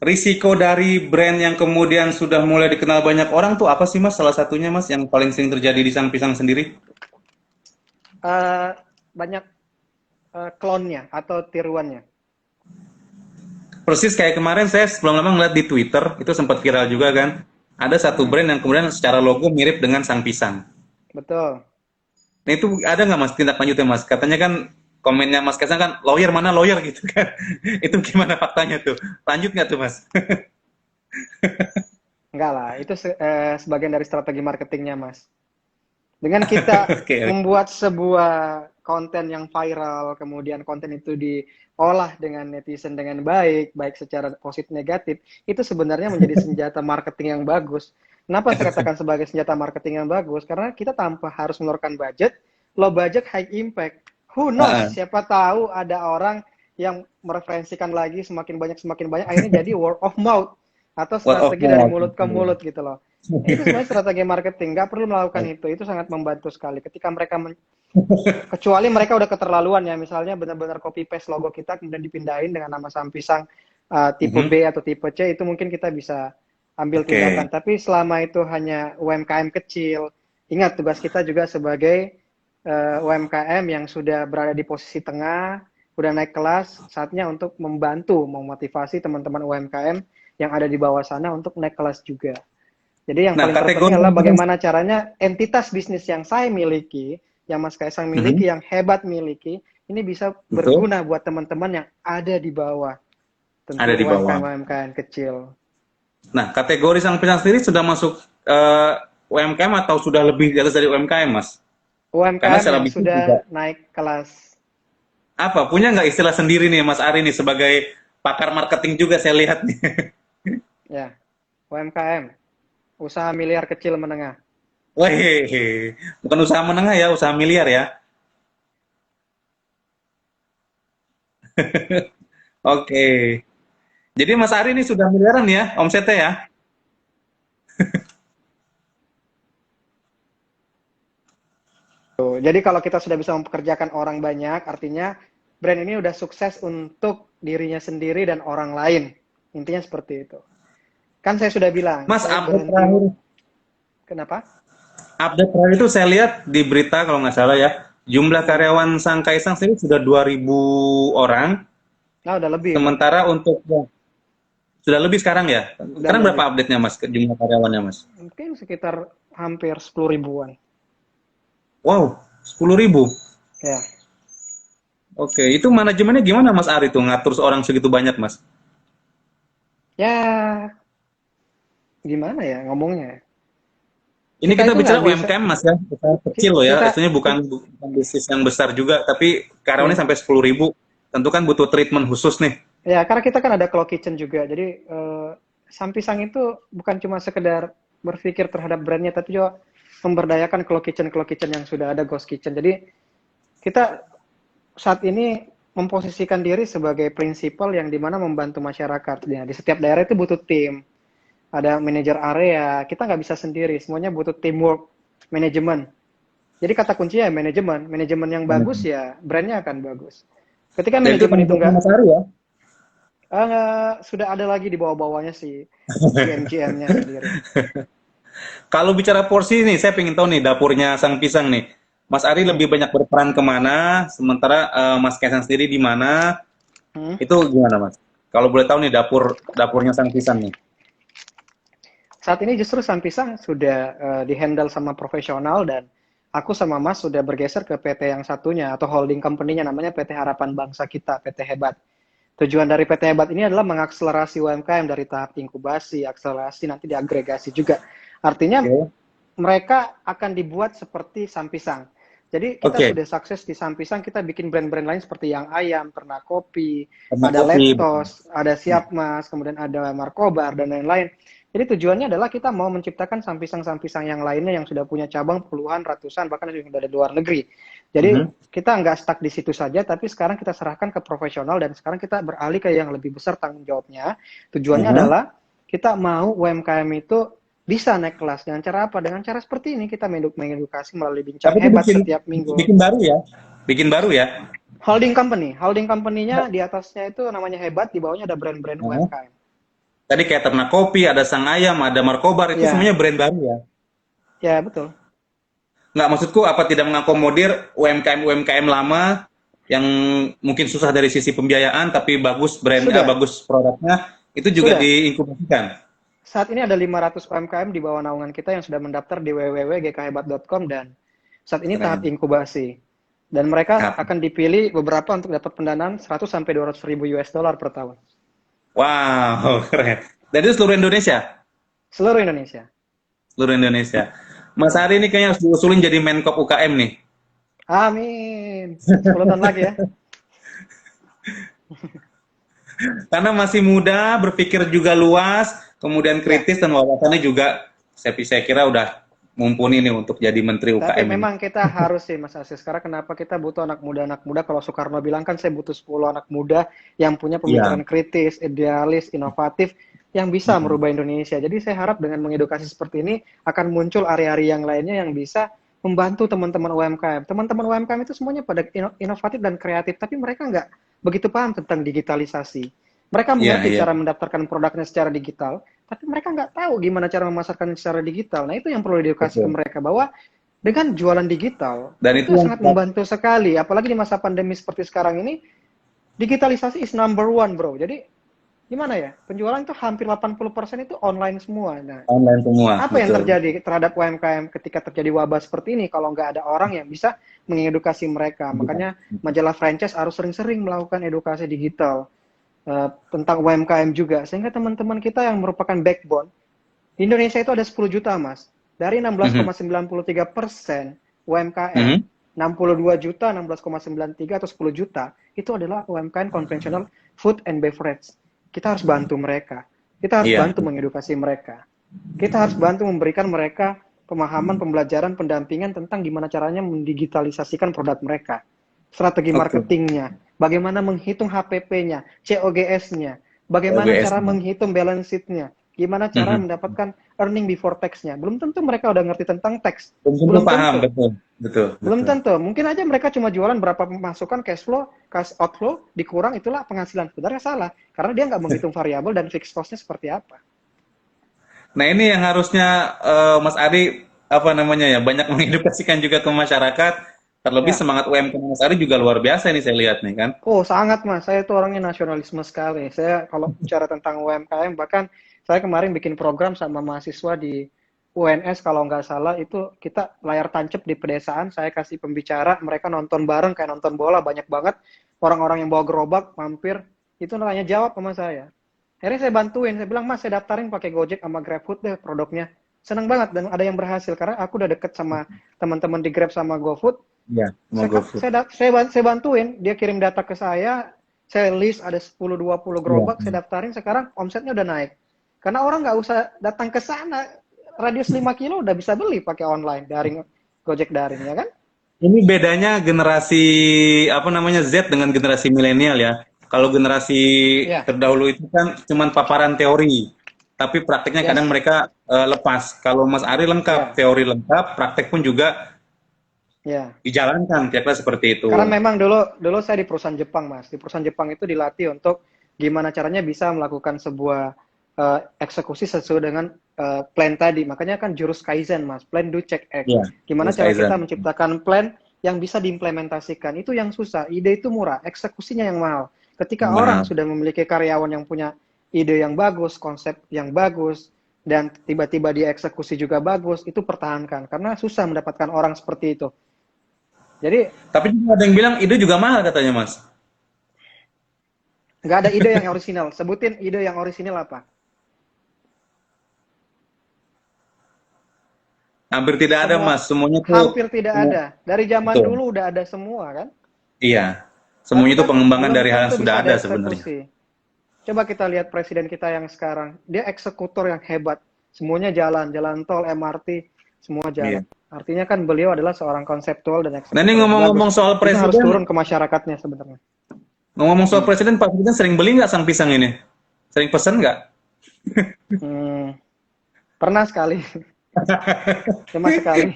risiko dari brand yang kemudian sudah mulai dikenal banyak orang tuh apa sih Mas? Salah satunya Mas yang paling sering terjadi di Sang Pisang sendiri? Eh, banyak klonnya atau tiruannya. Persis kayak kemarin saya sebelum lama ngeliat di Twitter, itu sempat viral juga kan. Ada satu Mm-mm, brand yang kemudian secara logo mirip dengan Sang Pisang. betul. Nah itu ada nggak Mas tindak lanjutnya Mas? Katanya kan komennya Mas Kaisang kan lawyer mana lawyer gitu kan. Itu gimana faktanya tuh? Lanjut nggak tuh Mas? Enggak lah, itu sebagian dari strategi marketingnya, Mas. Dengan kita Oke, oke. membuat sebuah konten yang viral, kemudian konten itu diolah dengan netizen dengan baik, baik secara positif negatif, itu sebenarnya menjadi senjata marketing yang bagus. Kenapa saya katakan sebagai senjata marketing yang bagus? Karena kita tanpa harus mengeluarkan budget, low budget, high impact. Who knows? Ah, Siapa tahu ada orang yang mereferensikan lagi semakin banyak, akhirnya jadi word of mouth atau word of strategi dari mouth. mulut ke mulut gitu loh. Nah, itu sebenarnya strategi marketing, nggak perlu melakukan itu sangat membantu sekali. Ketika mereka kecuali mereka udah keterlaluan ya, misalnya benar-benar copy paste logo kita kemudian dipindahin dengan nama Sampisang tipe Mhm. B atau tipe C, itu mungkin kita bisa ambil tindakan. Oke. Tapi selama itu hanya UMKM kecil, ingat tugas kita juga sebagai UMKM yang sudah berada di posisi tengah, udah naik kelas, saatnya untuk membantu, memotivasi teman-teman UMKM yang ada di bawah sana untuk naik kelas juga. Jadi yang Nah, paling terpenting kategori adalah yang kita bagaimana caranya entitas bisnis yang saya miliki, yang Mas Kaisang Mhm. miliki, yang hebat miliki, ini bisa Betul, berguna buat teman-teman yang ada di bawah. ada Tentu di bawah. UMKM-UMKM kecil. Nah, kategori Sang Pisang sendiri sudah masuk UMKM atau sudah lebih di atas dari UMKM, Mas? Karena UMKM secara yang bisnis sudah juga naik kelas. apa punya nggak istilah sendiri nih Mas Ari nih sebagai pakar marketing juga saya lihat nih. Ya, UMKM. Usaha miliar kecil menengah. Wih, bukan usaha menengah ya, usaha miliar ya. Oke. Jadi Mas Ari ini sudah miliaran ya omsetnya ya. Jadi kalau kita sudah bisa mempekerjakan orang banyak, artinya brand ini udah sukses untuk dirinya sendiri dan orang lain. Intinya seperti itu. Kan saya sudah bilang, Mas, saya update berhenti. terakhir, Kenapa? update terakhir itu saya lihat di berita kalau nggak salah ya, jumlah Hmm. karyawan Sang Kaisang sendiri sudah 2.000 orang. Nah, udah lebih itu. Sementara untuk sudah lebih sekarang ya. Udah Sekarang berapa lebih. update-nya Mas ke jumlah karyawannya Mas? Mungkin sekitar hampir 10 ribuan. Wow, 10.000. Ya. Oke, itu manajemennya gimana Mas Ari tuh ngatur seorang segitu banyak Mas? Ya, gimana ya ngomongnya ya. Ini Kita kita itu nggak bicara bisa. UMKM Mas ya, usaha kecil loh ya. Kita, Istilahnya bukan bisnis yang besar juga, tapi karyawannya hmm. sampai 10.000. Tentu kan butuh treatment khusus nih. Ya, karena kita kan ada cloud kitchen juga. Jadi, Sampisang itu bukan cuma sekedar berpikir terhadap brandnya, tapi juga memberdayakan cloud kitchen yang sudah ada, ghost kitchen. Jadi, kita saat ini memposisikan diri sebagai prinsipal yang dimana membantu masyarakat. Ya, di setiap daerah itu butuh tim, ada manajer area. Kita nggak bisa sendiri, semuanya butuh teamwork, manajemen. Jadi kata kuncinya ya manajemen. Manajemen yang bagus ya brandnya akan bagus. Ketika Dan itu manajemen tanggung itu jawabnya nggak, Mas Ari ya. sudah ada lagi di bawah-bawahnya si GM-GM-nya sendiri. Kalau bicara porsi nih, saya pengen tahu nih dapurnya Sang Pisang nih. Mas Ari Hmm. lebih banyak berperan kemana, sementara Mas Kaisang sendiri di mana? Hmm. Itu gimana Mas? Kalau boleh tahu nih dapurnya Sang Pisang nih. Saat ini justru Sampisang sudah dihandle sama profesional dan aku sama Mas sudah bergeser ke PT yang satunya atau holding company-nya namanya PT Harapan Bangsa Kita, PT Hebat. Tujuan dari PT Hebat ini adalah mengakselerasi UMKM dari tahap inkubasi, akselerasi, nanti diagregasi juga. Artinya Oke. mereka akan dibuat seperti Sampisang. Jadi kita Oke. sudah sukses di Sampisang, kita bikin brand-brand lain seperti Yang Ayam, Ternak Kopi, Sama ada kopi. Betul. Leptos, ada Siapmas, kemudian ada Markobar, dan lain-lain. Jadi tujuannya adalah kita mau menciptakan sampisang-sampisang yang lainnya yang sudah punya cabang puluhan, ratusan, bahkan sudah ada di luar negeri. Jadi Mhm. kita nggak stuck di situ saja, tapi sekarang kita serahkan ke profesional dan sekarang kita beralih ke yang lebih besar tanggung jawabnya. Tujuannya Mhm. adalah kita mau UMKM itu bisa naik kelas. Dengan cara apa? Dengan cara seperti ini kita mengedukasi melalui bincang Tapi itu hebat bikin setiap minggu. bikin baru ya? Bikin baru ya? Holding company-nya di atasnya itu namanya hebat, di bawahnya ada brand-brand Heeh. UMKM. Tadi kayak Ternak Kopi, ada Sang Ayam, ada Markobar, itu Ya, semuanya brand baru ya? ya betul. Nggak, maksudku apa tidak mengakomodir UMKM-UMKM lama yang mungkin susah dari sisi pembiayaan, tapi bagus Sudah, bagus produknya, itu juga sudah. diinkubasikan? Saat ini ada 500 UMKM di bawah naungan kita yang sudah mendaftar di www.gkhebat.com dan saat ini tahap Keren. inkubasi. Dan mereka Kap. akan dipilih beberapa untuk dapat pendanaan 100 sampai 200 ribu US dollar per tahun. Wow, keren. Dan itu seluruh Indonesia? Seluruh Indonesia. Seluruh Indonesia. Mas Ari ini kayaknya harus diusulin jadi Menkop UKM nih. Amin. 10 tahun lagi ya. Karena masih muda, berpikir juga luas, kemudian Ya, kritis dan wawasannya juga saya kira udah mumpuni nih untuk jadi Menteri tapi UKM ini. memang kita harus sih Mas Asis. Karena kenapa kita butuh anak muda? Kalau Soekarno bilang kan saya butuh 10 anak muda yang punya Iya. pemikiran kritis, idealis, inovatif, yang bisa Mm-mm. merubah Indonesia. Jadi saya harap dengan mengedukasi seperti ini akan muncul area-area yang lainnya yang bisa membantu teman-teman UMKM. Teman-teman UMKM itu semuanya pada inovatif dan kreatif, tapi mereka nggak begitu paham tentang digitalisasi. Mereka Iya, mengerti iya. cara mendaftarkan produknya secara digital, tapi mereka nggak tahu gimana cara memasarkan secara digital. Nah, itu yang perlu diedukasi ke Betul. mereka, bahwa dengan jualan digital, Dan itu itu yang sangat membantu sekali. Apalagi di masa pandemi seperti sekarang ini, digitalisasi is number one, bro. Jadi, gimana ya? Penjualan itu hampir 80% itu online semua. Nah, online semua, apa yang betul. terjadi terhadap UMKM ketika terjadi wabah seperti ini kalau nggak ada orang yang bisa mengedukasi mereka? Makanya majalah franchise harus sering-sering melakukan edukasi digital tentang UMKM juga, sehingga teman-teman kita yang merupakan backbone di Indonesia itu ada 10 juta, Mas. Dari Mhm. 16,93% UMKM, Mhm. 62 juta, 16,93 atau 10 juta, itu adalah UMKM konvensional food and beverage. Kita harus bantu mereka. Kita harus Iya. bantu mengedukasi mereka. Kita harus bantu memberikan mereka pemahaman, pembelajaran, pendampingan tentang gimana caranya mendigitalisasikan produk mereka. Strategi Oke. marketingnya, bagaimana menghitung HPP-nya, COGS-nya, bagaimana OGS. cara menghitung balance sheet-nya, gimana cara Mhm. mendapatkan earning before tax-nya. Belum tentu mereka udah ngerti tentang tax. Belum tentu Belum paham, tentu. betul. Betul, Belum betul. tentu. Mungkin aja mereka cuma jualan berapa pemasukan, cash flow, cash outflow, dikurang itulah penghasilan. Sebenarnya salah. Karena dia nggak menghitung variabel dan fixed cost-nya seperti apa. Nah, ini yang harusnya Mas Ari apa namanya ya, banyak mengedukasikan juga ke masyarakat. Terlebih Ya. semangat UMKM Mas Ari juga luar biasa ini saya lihat nih kan. Oh, sangat Mas. Saya itu orangnya nasionalisme sekali. Saya kalau bicara tentang UMKM, bahkan saya kemarin bikin program sama mahasiswa di UNS kalau nggak salah, itu kita layar tancap di pedesaan, saya kasih pembicara, mereka nonton bareng kayak nonton bola, banyak banget orang-orang yang bawa gerobak mampir, itu nanya jawab sama saya. Akhirnya saya bantuin, saya bilang, Mas, saya daftarin pakai Gojek sama GrabFood deh produknya. Seneng banget dan ada yang berhasil karena aku udah deket sama teman-teman di Grab sama GoFood. Iya, mau GoFood. Saya bantuin, dia kirim data ke saya list ada 10-20 Iya. gerobak, saya daftarin, sekarang omsetnya udah naik. Karena orang nggak usah datang ke sana, radius 5 kilo udah bisa beli pakai online, daring, Gojek daring, ya kan? Ini bedanya generasi apa namanya Z dengan generasi milenial ya. Kalau generasi Ya, terdahulu itu kan cuman paparan teori, tapi prakteknya kadang yes, mereka lepas. Kalau Mas Ari lengkap, ya, teori lengkap, praktek pun juga ya. dijalankan, kira-kira seperti itu. Karena memang dulu saya di perusahaan Jepang, Mas. Di perusahaan Jepang itu dilatih untuk gimana caranya bisa melakukan sebuah eksekusi sesuai dengan plan tadi. Makanya kan jurus Kaizen, Mas. Plan, do, check, act. Iya, Gimana terus cara kita Kaizen. menciptakan plan yang bisa diimplementasikan. Itu yang susah. Ide itu murah, eksekusinya yang mahal. Ketika orang Mahal. sudah memiliki karyawan yang punya ide yang bagus, konsep yang bagus, dan tiba-tiba dia eksekusi juga bagus, itu pertahankan. Karena susah mendapatkan orang seperti itu. Jadi Tapi juga ada yang bilang ide juga mahal katanya Mas. nggak ada ide yang orisinal. Sebutin ide yang orisinal apa? Hampir tidak ada Semua Mas, semuanya tuh hampir tidak semua ada. Dari zaman betul. dulu udah ada semua kan? Iya. Tapi Semuanya itu kan pengembangan belum dari hal yang tentu sudah bisa ada sebenarnya. dieksekusi. Coba kita lihat presiden kita yang sekarang. Dia eksekutor yang hebat. Semuanya jalan, jalan tol, MRT. semua Iya. jalan. Artinya kan beliau adalah seorang konseptual dan Nah ini eksekutor yang bagus. ngomong-ngomong soal Itu harus turun presiden, ke masyarakatnya sebenarnya. ngomong-ngomong soal Hmm. presiden, Pak Presiden sering beli nggak sang pisang ini? Sering pesen nggak? Hmm. Pernah sekali, cuma sekali.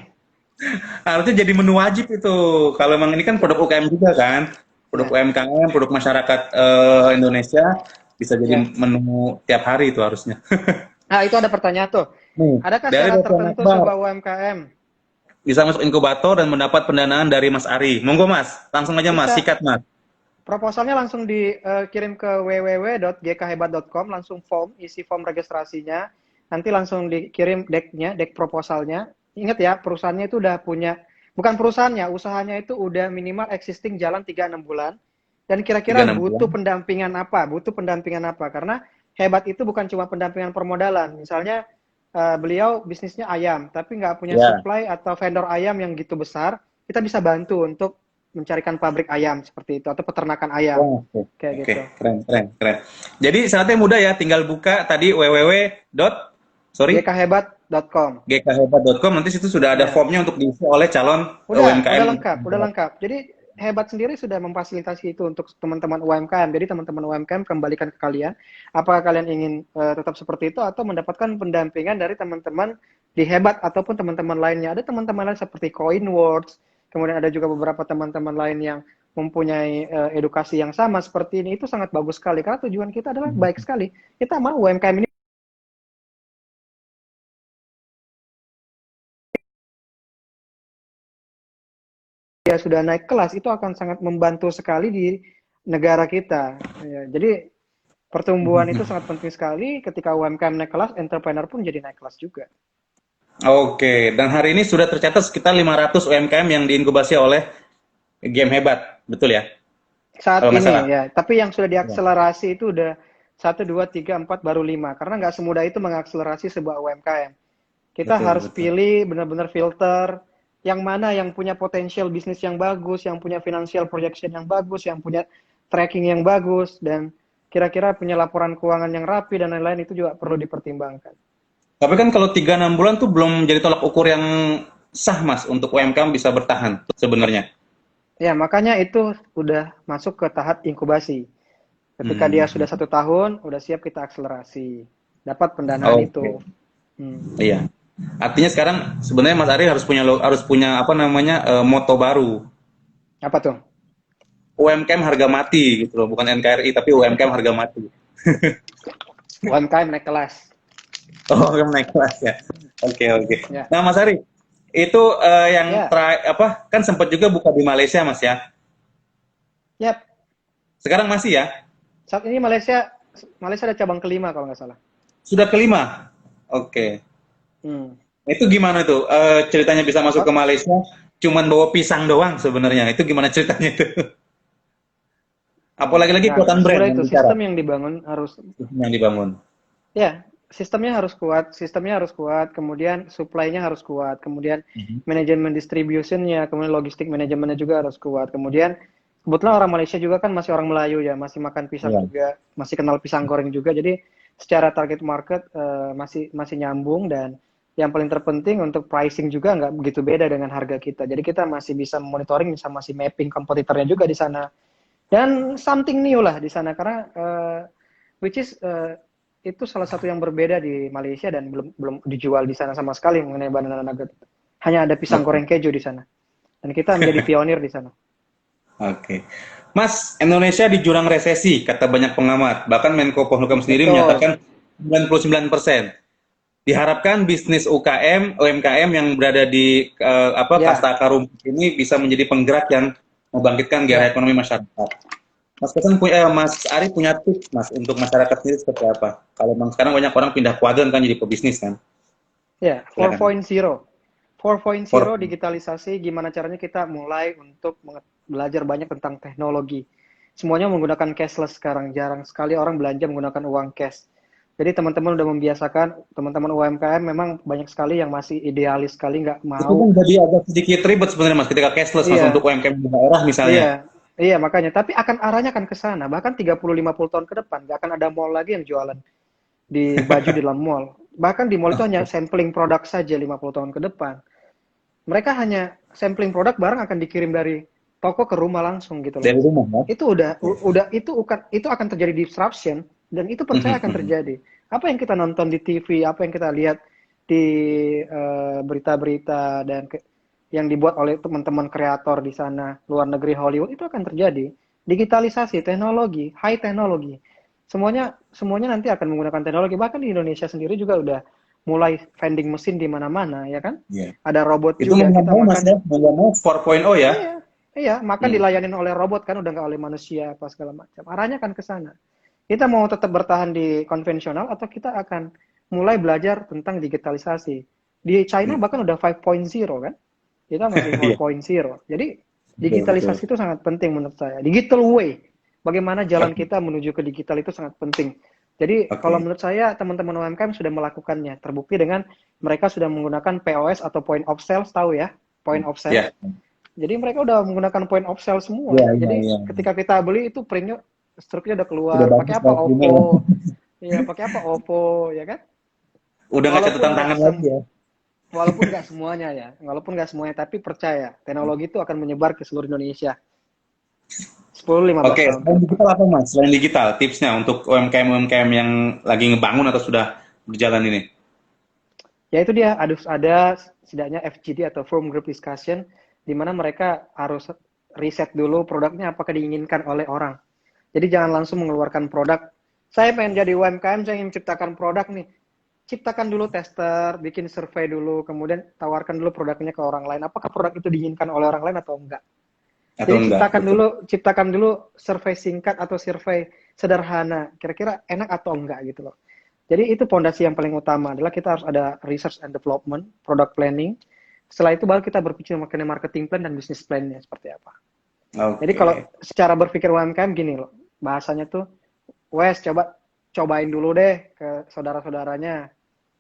Harusnya jadi menu wajib itu. Kalau memang ini kan produk UKM juga kan, produk Ya, UMKM, produk masyarakat Indonesia bisa jadi ya. menu tiap hari itu harusnya. Nah, itu ada pertanyaan tuh. Nih, Adakah dari syarat Bapak tertentu Akbar sebuah UMKM? bisa masuk inkubator dan mendapat pendanaan dari Mas Ari. Monggo Mas, langsung aja Mas, Bisa. sikat Mas. Proposalnya langsung dikirim ke www.gkhebat.com, langsung isi form registrasinya. Nanti langsung dikirim deck proposalnya. Ingat ya, perusahaannya itu udah punya, bukan perusahaannya, usahanya itu udah minimal existing jalan 3-6 bulan. Dan kira-kira 36 bulan. butuh pendampingan apa? Butuh pendampingan apa? Karena hebat itu bukan cuma pendampingan permodalan. Misalnya beliau bisnisnya ayam, tapi nggak punya Ya. supply atau vendor ayam yang gitu besar, kita bisa bantu untuk mencarikan pabrik ayam seperti itu atau peternakan ayam Oh, oke, kayak oke, gitu. keren, keren, keren. Jadi syaratnya mudah ya, tinggal buka tadi sorry, gkhebat.com. gkhebat.com, nanti situ sudah ada Ya, formnya untuk diisi oleh calon udah UMKM. lengkap, udah lengkap. Jadi hebat sendiri sudah memfasilitasi itu untuk teman-teman UMKM. Jadi teman-teman UMKM kembalikan ke kalian, apakah kalian ingin tetap seperti itu atau mendapatkan pendampingan dari teman-teman di hebat ataupun teman-teman lainnya. Ada teman-teman lain seperti Coinwords, kemudian ada juga beberapa teman-teman lain yang mempunyai edukasi yang sama seperti ini. Itu sangat bagus sekali karena tujuan kita adalah baik sekali. Kita mau UMKM ini ya sudah naik kelas, itu akan sangat membantu sekali di negara kita. Ya, jadi pertumbuhan itu sangat penting sekali. Ketika UMKM naik kelas, entrepreneur pun jadi naik kelas juga. Oke, dan hari ini sudah tercatat sekitar 500 UMKM yang diinkubasi oleh Game Hebat, betul ya? Saat Kalau nggak salah. ini ya, tapi yang sudah Ya. diakselerasi itu udah 1, 2, 3, 4, baru 5. Karena nggak semudah itu mengakselerasi sebuah UMKM. Kita Betul, harus betul. pilih benar-benar filter yang mana yang punya potensial bisnis yang bagus, yang punya financial projection yang bagus, yang punya tracking yang bagus, dan kira-kira punya laporan keuangan yang rapi dan lain-lain, itu juga perlu dipertimbangkan. Tapi kan kalau 3-6 bulan tuh belum jadi tolak ukur yang sah, Mas, untuk UMKM bisa bertahan sebenarnya. Ya, makanya itu udah masuk ke tahap inkubasi. Ketika dia sudah Hmm. 1 tahun, udah siap kita akselerasi. Dapat pendanaan Oke. itu. Hmm. Iya. Artinya sekarang sebenarnya Mas Ari harus punya apa namanya moto baru. Apa tuh? UMKM harga mati gitu loh, bukan NKRI tapi UMKM harga mati. UMKM naik kelas. Oh, UMKM naik kelas ya. Oke, oke. Ya, Nah, Mas Ari, itu yang ya, apa kan sempat juga buka di Malaysia, Mas ya. ya. Sekarang masih ya? Saat ini Malaysia ada cabang kelima kalau nggak salah. Sudah kelima. Oke. Hmm. Itu gimana tuh? Ceritanya bisa masuk ke Oh, Malaysia cuman bawa pisang doang sebenarnya. Itu gimana ceritanya itu? Apalagi lagi nggak kekuatan brand semudah yang itu. bicara Sistem yang dibangun harus, yang dibangun. ya, sistemnya harus kuat, kemudian supply-nya harus kuat, kemudian Mhm. manajemen distribution-nya, kemudian logistik manajemennya juga harus kuat, kemudian kebetulan orang Malaysia juga kan masih orang Melayu ya, masih makan pisang Iya. juga, masih kenal pisang goreng juga, jadi secara target market masih masih nyambung, dan yang paling terpenting untuk pricing juga nggak begitu beda dengan harga kita, jadi kita masih bisa monitoring, bisa masih mapping kompetitornya juga di sana, dan something new lah di sana karena which is itu salah satu yang berbeda di Malaysia dan belum belum dijual di sana sama sekali mengenai banana nugget. Hanya ada pisang Oke. goreng keju di sana. Dan kita menjadi pionir di sana. Oke. Mas, Indonesia di jurang resesi, kata banyak pengamat. Bahkan Menko Polhukam sendiri Betul. menyatakan 99%. Diharapkan bisnis UMKM yang berada di apa Ya, kasta akar rumput ini bisa menjadi penggerak yang membangkitkan gairah ya, ekonomi masyarakat. Mas Ari punya tips Mas untuk masyarakat sendiri seperti apa? Kalau memang sekarang banyak orang pindah kuadran kan jadi pebisnis kan? ya. Silakan. 4.0. 4.0 For digitalisasi, gimana caranya kita mulai untuk belajar banyak tentang teknologi. Semuanya menggunakan cashless sekarang. Jarang sekali orang belanja menggunakan uang cash. Jadi teman-teman udah membiasakan, teman-teman UMKM memang banyak sekali yang masih idealis sekali, nggak itu kan mau. jadi agak sedikit ribet sebenarnya Mas ketika cashless Mas untuk Iya, UMKM di daerah misalnya. iya, iya, makanya. Tapi arahnya akan ke sana. Bahkan 30-50 tahun ke depan nggak akan ada mall lagi yang jualan di baju di dalam mall. Bahkan di mall itu hanya Oke. sampling produk saja 50 tahun ke depan. Mereka hanya sampling produk, barang akan dikirim dari toko ke rumah langsung gitu loh. Dari rumah ya? Itu Oke. itu akan terjadi disruption, dan itu percaya akan terjadi. Apa yang kita nonton di TV, apa yang kita lihat di berita-berita dan yang dibuat oleh teman-teman kreator di sana, luar negeri, Hollywood, itu akan terjadi. Digitalisasi, teknologi, high teknologi. Semuanya nanti akan menggunakan teknologi. Bahkan di Indonesia sendiri juga udah mulai vending mesin di mana-mana, ya kan? Iya. Ada robot Itu juga, mau nggak kita mau Mas makan. ya, mau nggak mau 4.0 ya. Iya, iya, makan Hmm. dilayanin oleh robot kan, udah nggak oleh manusia apa segala macam. Arahnya kan ke sana. Kita mau tetap bertahan di konvensional atau kita akan mulai belajar tentang digitalisasi. Di China Iya. bahkan udah 5.0 kan? Kita masih Iya. 4.0. Jadi Betul, betul. digitalisasi itu sangat penting menurut saya. Digital way. Bagaimana jalan Oke. kita menuju ke digital itu sangat penting. Jadi kalau Oke. menurut saya teman-teman UMKM sudah melakukannya. Terbukti dengan mereka sudah menggunakan POS atau point of sales, tahu ya? Point of sales. Iya. Jadi mereka udah menggunakan point of sale semua. Iya, iya, Jadi iya. ketika kita beli itu printnya, struknya udah keluar. Udah Pakai bagus apa? banget ini ya. Oppo. Ya, pakai apa? Oppo, ya kan? Udah nggak Walaupun catatan nggak tangan sem lagi ya. Walaupun nggak semuanya ya, walaupun nggak semuanya, tapi percaya teknologi itu akan menyebar ke seluruh Indonesia 10-15 Oke, tahun ke selain depan. digital apa Mas? Selain digital, tipsnya untuk UMKM-UMKM yang lagi ngebangun atau sudah berjalan ini? Ya itu dia, ada setidaknya FGD atau Firm Group Discussion, di mana mereka harus riset dulu produknya apakah diinginkan oleh orang. Jadi jangan langsung mengeluarkan produk. Saya pengen jadi UMKM, saya ingin menciptakan produk nih. Ciptakan dulu tester, bikin survei dulu, kemudian tawarkan dulu produknya ke orang lain. Apakah produk itu diinginkan oleh orang lain atau enggak? Atau Jadi enggak? Betul. ciptakan dulu survei singkat atau survei sederhana. Kira-kira enak atau enggak gitu loh. Jadi itu pondasi yang paling utama adalah kita harus ada research and development, product planning. Setelah itu baru kita berpikir mengenai marketing plan dan business plan-nya seperti apa. Jadi kalau Oke. secara berpikir UMKM gini loh, bahasanya tuh, Wes cobain dulu deh ke saudara-saudaranya.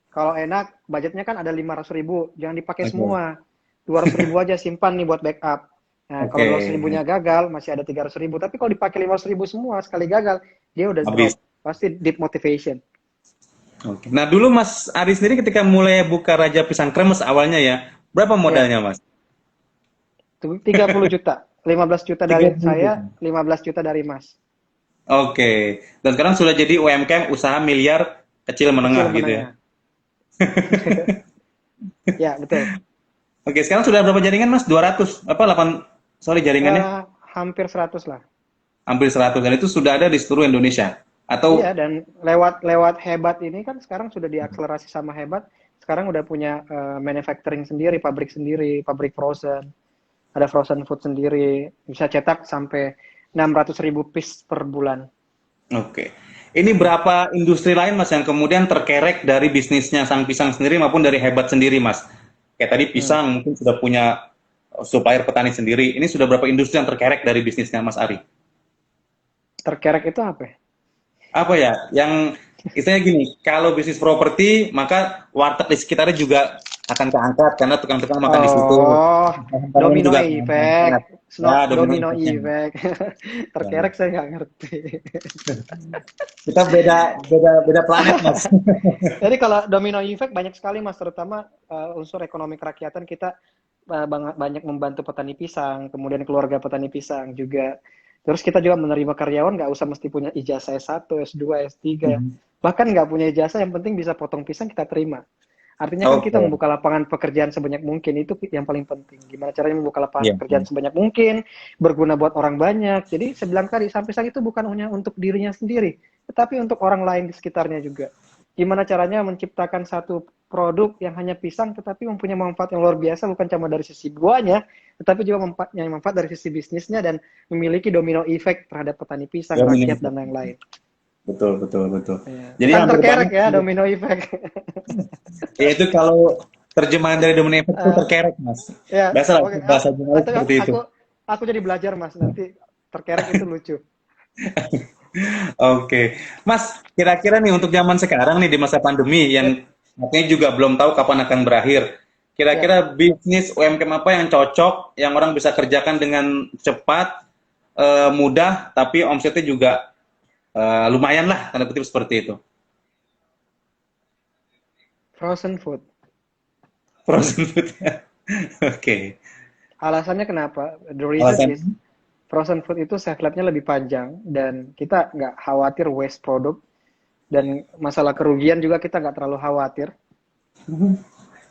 Kalau enak, budgetnya kan ada 500.000, jangan dipakai Oke. semua. 200.000 aja simpan nih buat backup. Nah, kalau Oke. 200.000-nya gagal, masih ada 300.000. Tapi kalau dipakai 500.000 semua, sekali gagal, dia udah Habis. drop. Pasti deep motivation. Oke. Nah, dulu Mas Ari sendiri ketika mulai buka Raja Pisang Kremes awalnya ya, berapa Ya, modalnya Mas? 30 juta. 15 juta dari 30 saya, juta. 15 juta dari Mas. Oke. Dan sekarang sudah jadi UMKM usaha miliar kecil Kecil menengah gitu ya. menengah. Ya, betul. Oke, sekarang sudah berapa jaringan Mas? 200 apa 8 sorry jaringannya? Eh, hampir 100 lah. Hampir 100 dan itu sudah ada di seluruh Indonesia. Iya, Atau dan lewat Hebat ini kan sekarang sudah diakselerasi sama Hebat. Sekarang udah punya manufacturing sendiri, pabrik frozen. Ada frozen food sendiri. Bisa cetak sampai 600.000 piece per bulan. oke. Ini berapa industri lain Mas yang kemudian terkerek dari bisnisnya Sang Pisang sendiri maupun dari Hebat sendiri Mas? Kayak tadi Hmm. pisang mungkin sudah punya supplier petani sendiri. Ini sudah berapa industri yang terkerek dari bisnisnya Mas Ari? Terkerek itu apa ya? Apa ya? Yang istilahnya gini, kalau bisnis properti maka warteg di sekitarnya juga akan keangkat karena tukang-tukang makan di situ. Oh, Karyawan domino juga akan keangkat. effect. Ya, domino Domino efeknya. effect. Ya. Terkerek saya nggak ngerti. Kita beda beda beda planet Mas. Jadi kalau domino effect banyak sekali Mas, terutama unsur ekonomi kerakyatan kita banyak membantu petani pisang, kemudian keluarga petani pisang juga. Terus kita juga menerima karyawan nggak usah mesti punya ijazah S1, S2, S3. Bahkan nggak punya ijazah, yang penting bisa potong pisang kita terima. Artinya kan kita Oke. membuka lapangan pekerjaan sebanyak mungkin, itu yang paling penting. Gimana caranya membuka lapangan Iya. pekerjaan sebanyak mungkin, berguna buat orang banyak. Jadi saya bilang tadi, pisang itu bukan hanya untuk dirinya sendiri, tetapi untuk orang lain di sekitarnya juga. Gimana caranya menciptakan satu produk yang hanya pisang, tetapi mempunyai manfaat yang luar biasa, bukan cuma dari sisi buahnya, tetapi juga manfaat dari sisi bisnisnya, dan memiliki domino effect terhadap petani pisang, Domino rakyat, dan effect. lain-lain. Betul, betul, betul. Ya. Jadi Bukan hampir terkerek banyak ya, domino effect. ya itu kalau terjemahan dari domino effect itu terkerek, Mas. Ya, Biasalah oke. bahasa jurnalis Atau seperti itu. aku jadi belajar Mas. Nanti terkerek itu lucu. Oke. Mas, kira-kira nih untuk zaman sekarang nih di masa pandemi Ya, yang artinya juga belum tahu kapan akan berakhir. ya. Kira-kira bisnis UMKM apa yang cocok, yang orang bisa kerjakan dengan cepat, mudah, tapi omsetnya juga lumayan lah, tanda kutip seperti itu. Frozen food. Frozen food. Oke. Alasannya kenapa? The reason Alasan? is frozen food itu shelf life-nya lebih panjang dan kita nggak khawatir waste produk dan masalah kerugian juga kita nggak terlalu khawatir.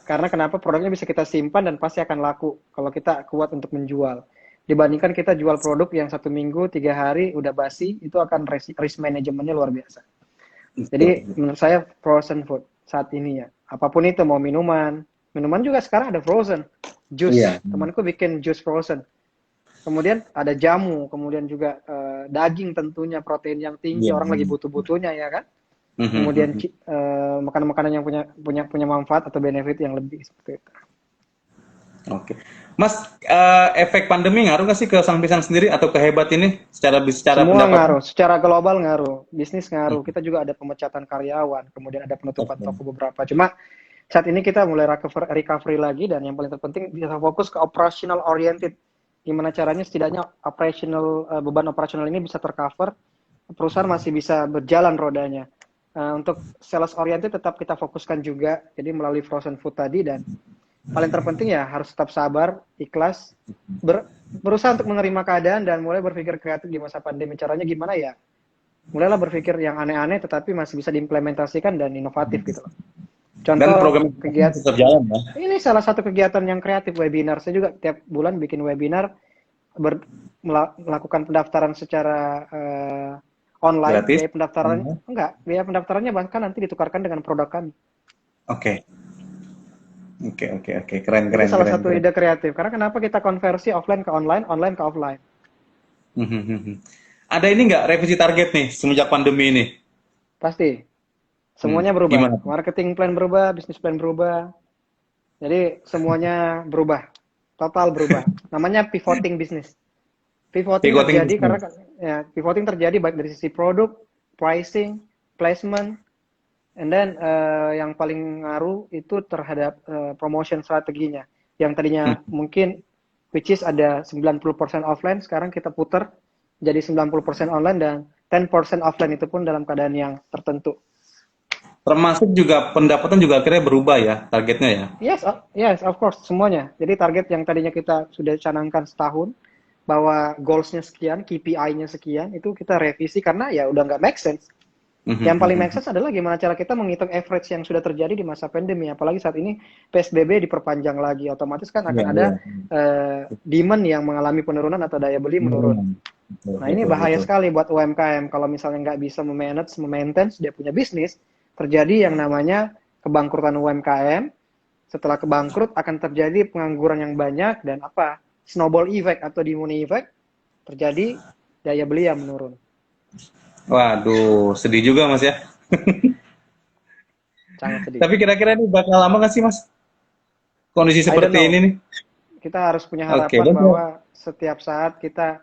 Karena kenapa produknya bisa kita simpan dan pasti akan laku kalau kita kuat untuk menjual. Dibandingkan kita jual produk yang 1 minggu, 3 hari udah basi, itu akan risk manajemennya luar biasa. Jadi menurut saya frozen food saat ini ya, apapun itu mau minuman juga sekarang ada frozen, jus. Iya. Temanku bikin jus frozen. Kemudian ada jamu, kemudian juga daging tentunya protein yang tinggi, Iya. orang lagi butuh-butuhnya ya kan. Mhm, Kemudian mhm. makanan-makanan yang punya manfaat atau benefit yang lebih seperti itu. Oke. Mas, efek pandemi ngaruh nggak sih ke sang pisang sendiri atau ke Hebat ini secara Semua pendapatan? ngaruh, secara global ngaruh, bisnis ngaruh. Kita juga ada pemecatan karyawan, kemudian ada penutupan Oke. toko beberapa. Cuma saat ini kita mulai recovery lagi dan yang paling terpenting bisa fokus ke operational oriented. Gimana caranya setidaknya beban operasional ini bisa tercover, perusahaan masih bisa berjalan rodanya. Untuk sales oriented tetap kita fokuskan juga, jadi melalui frozen food tadi dan paling terpenting ya harus tetap sabar, ikhlas, berusaha untuk menerima keadaan dan mulai berpikir kreatif di masa pandemi. Caranya gimana ya? Mulailah berpikir yang aneh-aneh tetapi masih bisa diimplementasikan dan inovatif gitu loh. Dan Contoh program kegiatan tetap jalan ya? ini salah satu kegiatan yang kreatif, webinar. Saya juga tiap bulan bikin webinar, melakukan pendaftaran secara online. Gratis? Mhm. Biaya pendaftarannya bahkan nanti ditukarkan dengan produk kami. Oke. Oke, oke, oke. Keren, Ini keren, salah keren, satu keren. ide kreatif. Karena kenapa kita konversi offline ke online, online ke offline? Mhm, mhm. Ada ini nggak revisi target nih semenjak pandemi ini? Pasti. Semuanya berubah. Gimana? Marketing plan berubah, bisnis plan berubah. Jadi semuanya berubah. Total berubah. Namanya pivoting bisnis. Pivoting Pivoting terjadi karena business. ya, pivoting terjadi baik dari sisi produk, pricing, placement, and then yang paling ngaruh itu terhadap promotion strateginya. Yang tadinya Hmm. mungkin which is ada 90% offline, sekarang kita putar jadi 90% online dan 10% offline itu pun dalam keadaan yang tertentu. Termasuk juga pendapatan juga akhirnya berubah ya targetnya ya. Yes, of course, semuanya. Jadi target yang tadinya kita sudah canangkan setahun, bahwa goals-nya sekian, KPI-nya sekian, itu kita revisi karena ya udah nggak make sense. Mhm, Yang paling mhm. make sense adalah gimana cara kita menghitung average yang sudah terjadi di masa pandemi. Apalagi saat ini PSBB diperpanjang lagi, otomatis kan Iya, akan ada iya. demand yang mengalami penurunan atau daya beli menurun. Penurunan. Betul, Nah ini betul, bahaya betul. sekali buat UMKM kalau misalnya nggak bisa memanage, memaintain dia punya bisnis, terjadi yang namanya kebangkrutan UMKM. Setelah kebangkrut akan terjadi pengangguran yang banyak dan apa? Snowball effect atau dimony effect, terjadi daya beli yang menurun. Waduh, sedih juga Mas ya. Sangat sedih. Tapi kira-kira ini bakal lama nggak sih Mas? Kondisi I don't seperti ini know. nih. Kita harus punya Oke, harapan betul. bahwa setiap saat kita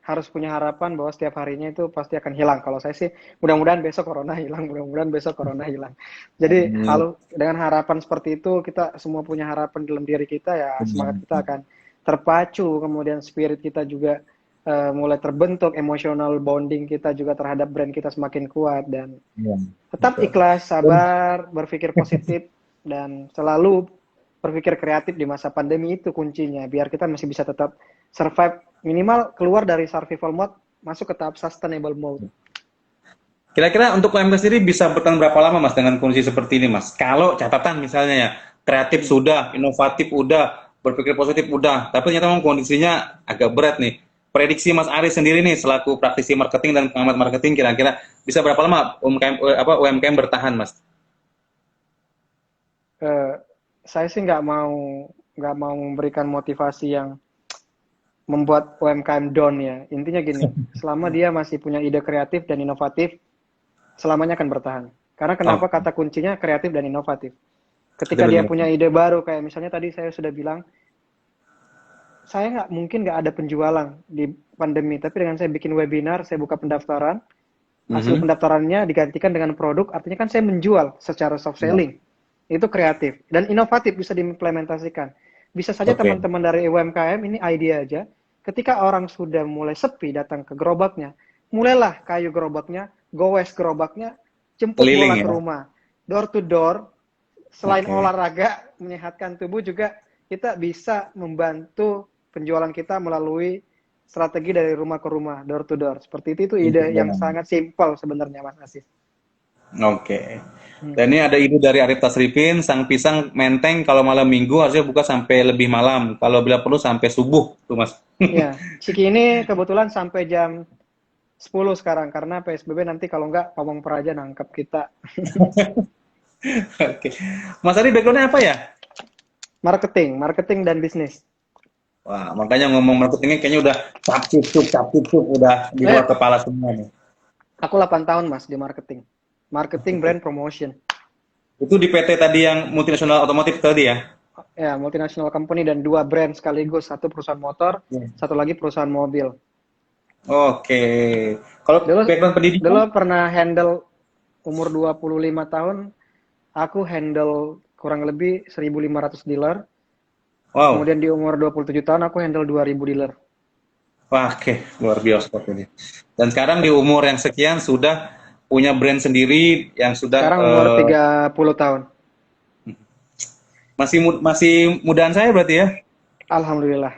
harus punya harapan bahwa setiap harinya itu pasti akan hilang. Kalau saya sih, mudah-mudahan besok corona hilang, mudah-mudahan besok corona hilang. Jadi, Amin. dengan harapan seperti itu, kita semua punya harapan dalam diri kita, ya semangat kita Benar. akan terpacu, kemudian spirit kita juga mulai terbentuk, emotional bonding kita juga terhadap brand kita semakin kuat, dan Iya, tetap betul. ikhlas, Dan sabar, berpikir positif, dan selalu berpikir kreatif di masa pandemi itu kuncinya. Biar kita masih bisa tetap survive, minimal keluar dari survival mode, masuk ke tahap sustainable mode. kira-kira untuk UMK sendiri bisa bertahan berapa lama Mas dengan kondisi seperti ini Mas? Kalau catatan misalnya ya, kreatif Hmm. sudah, inovatif udah, berpikir positif udah, tapi ternyata memang kondisinya agak berat nih. Prediksi Mas Aris sendiri nih selaku praktisi marketing dan pengamat marketing kira-kira bisa berapa lama UMKM bertahan Mas? Eh, saya sih nggak mau memberikan motivasi yang membuat UMKM down ya. Intinya gini, selama dia masih punya ide kreatif dan inovatif, selamanya akan bertahan. Karena kenapa Oh, kata kuncinya kreatif dan inovatif. itu Ketika dia benar. punya ide baru, kayak misalnya tadi saya sudah bilang, saya nggak ada penjualan di pandemi, tapi dengan saya bikin webinar, saya buka pendaftaran, hasil Mhm. pendaftarannya digantikan dengan produk, artinya kan saya menjual secara soft Ya. selling. Itu kreatif dan inovatif, bisa diimplementasikan. Bisa saja Oke. teman-teman dari UMKM ini ide aja, ketika orang sudah mulai sepi datang ke gerobaknya, mulailah kayu gerobaknya, gowes gerobaknya, jemput Keliling bola ke ya. rumah, door to door, selain Oke. olahraga, menyehatkan tubuh juga kita bisa membantu penjualan kita melalui strategi dari rumah ke rumah, door to door. Seperti itu ide yang sangat simpel sebenarnya Mas Asis. Oke. Hmm. Dan ini ada ide dari Arif Tasrifin, Sang Pisang Menteng kalau malam minggu harusnya buka sampai lebih malam. Kalau bila perlu sampai subuh, tuh Mas. Ya, Ciki ini kebetulan sampai jam 10 sekarang karena PSBB nanti kalau enggak Pamong Praja nangkep kita. Oke. Mas Ari backgroundnya apa ya? Marketing dan bisnis. Wah, makanya ngomong marketingnya kayaknya udah cap cup, udah di luar Eh, kepala semua nih. aku 8 tahun Mas di marketing. Marketing brand promotion. Itu di PT tadi yang multinasional otomotif tadi ya? Ya, multinational company dan 2 brand sekaligus, satu perusahaan motor, Ya. satu lagi perusahaan mobil. Oke. Kalau Dulu background pendidikan? dulu pernah handle umur 25 tahun, aku handle kurang lebih 1.500 dealer. Wow. Kemudian di umur 27 tahun aku handle 2.000 dealer. Wah, oke, luar biasa ini. Dan sekarang di umur yang sekian sudah punya brand sendiri yang sudah Sekarang umur 30 tahun. masih mudaan saya berarti ya. Alhamdulillah.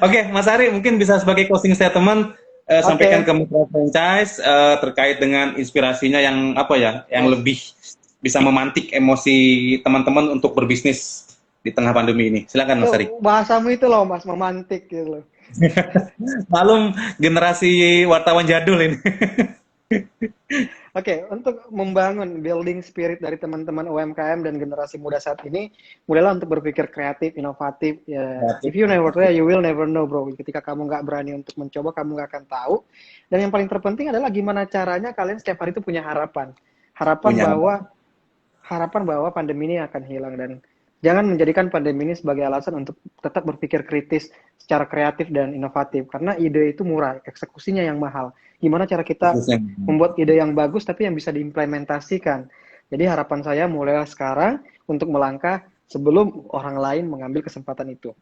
Oke, Mas Ari mungkin bisa sebagai closing statement sampaikan ke Oke. Mitra Franchise terkait dengan inspirasinya yang apa ya, yang Yes. lebih bisa memantik emosi teman-teman untuk berbisnis di tengah pandemi ini. Silakan Mas Ari. Tuh, bahasamu itu loh Mas, memantik gitu loh. Malum generasi wartawan jadul ini. Oke, untuk membangun building spirit dari teman-teman UMKM dan generasi muda saat ini, mulailah untuk berpikir kreatif, inovatif. Ya, if you never try, you will never know, bro. Ketika kamu nggak berani untuk mencoba, kamu nggak akan tahu. Dan yang paling terpenting adalah gimana caranya kalian setiap hari itu punya harapan. Harapan Punya. bahwa pandemi ini akan hilang dan jangan menjadikan pandemi ini sebagai alasan untuk tetap berpikir kritis secara kreatif dan inovatif. Karena ide itu murah, eksekusinya yang mahal. Gimana cara kita membuat ide yang bagus tapi yang bisa diimplementasikan. Jadi harapan saya mulailah sekarang untuk melangkah sebelum orang lain mengambil kesempatan itu.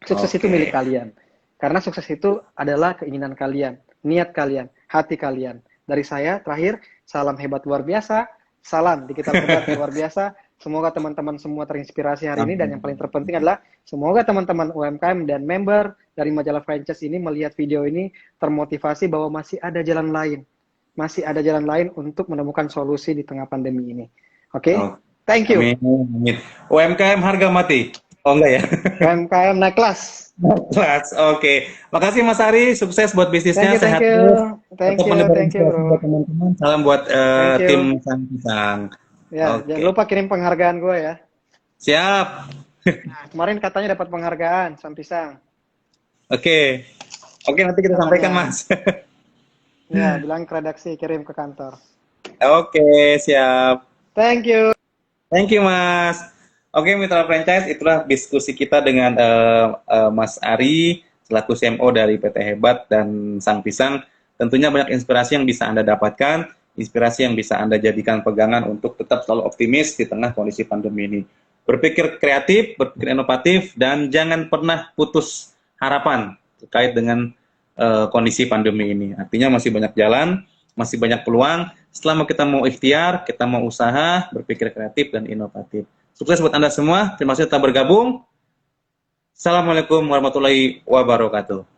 Sukses itu milik kalian. Karena sukses itu adalah keinginan kalian, niat kalian, hati kalian. Dari saya terakhir, salam hebat luar biasa, salam digital hebat luar biasa. Semoga teman-teman semua terinspirasi hari ini dan yang paling terpenting adalah semoga teman-teman UMKM dan member dari majalah franchise ini melihat video ini termotivasi bahwa masih ada jalan lain. Masih ada jalan lain untuk menemukan solusi di tengah pandemi ini. Oke? Thank you. Amin. UMKM harga mati. Oh enggak ya? UMKM naik kelas. Kelas. Oke. Makasih Mas Ari, sukses buat bisnisnya, Thank sehat you. terus. Thank Tetap you, menebar thank you, inspirasi bro. buat teman-teman. Salam buat Thank you. tim Sang Pisang. Ya, Oke. jangan lupa kirim penghargaan gue ya. Siap. Nah, kemarin katanya dapat penghargaan, Sam Pisang. Oke. Oke, nanti kita sampaikan, Mas. Ya, bilang ke redaksi, kirim ke kantor. Oke, siap. Thank you. Thank you, Mas. Oke, Mitra Franchise, itulah diskusi kita dengan Mas Ari, selaku CMO dari PT Hebat dan Sang Pisang. Tentunya banyak inspirasi yang bisa Anda dapatkan, inspirasi yang bisa Anda jadikan pegangan untuk tetap selalu optimis di tengah kondisi pandemi ini. Berpikir kreatif, berpikir inovatif, dan jangan pernah putus harapan terkait dengan kondisi pandemi ini. Artinya masih banyak jalan, masih banyak peluang. Selama kita mau ikhtiar, kita mau usaha, berpikir kreatif dan inovatif. Sukses buat Anda semua. Terima kasih telah bergabung. Assalamualaikum warahmatullahi wabarakatuh.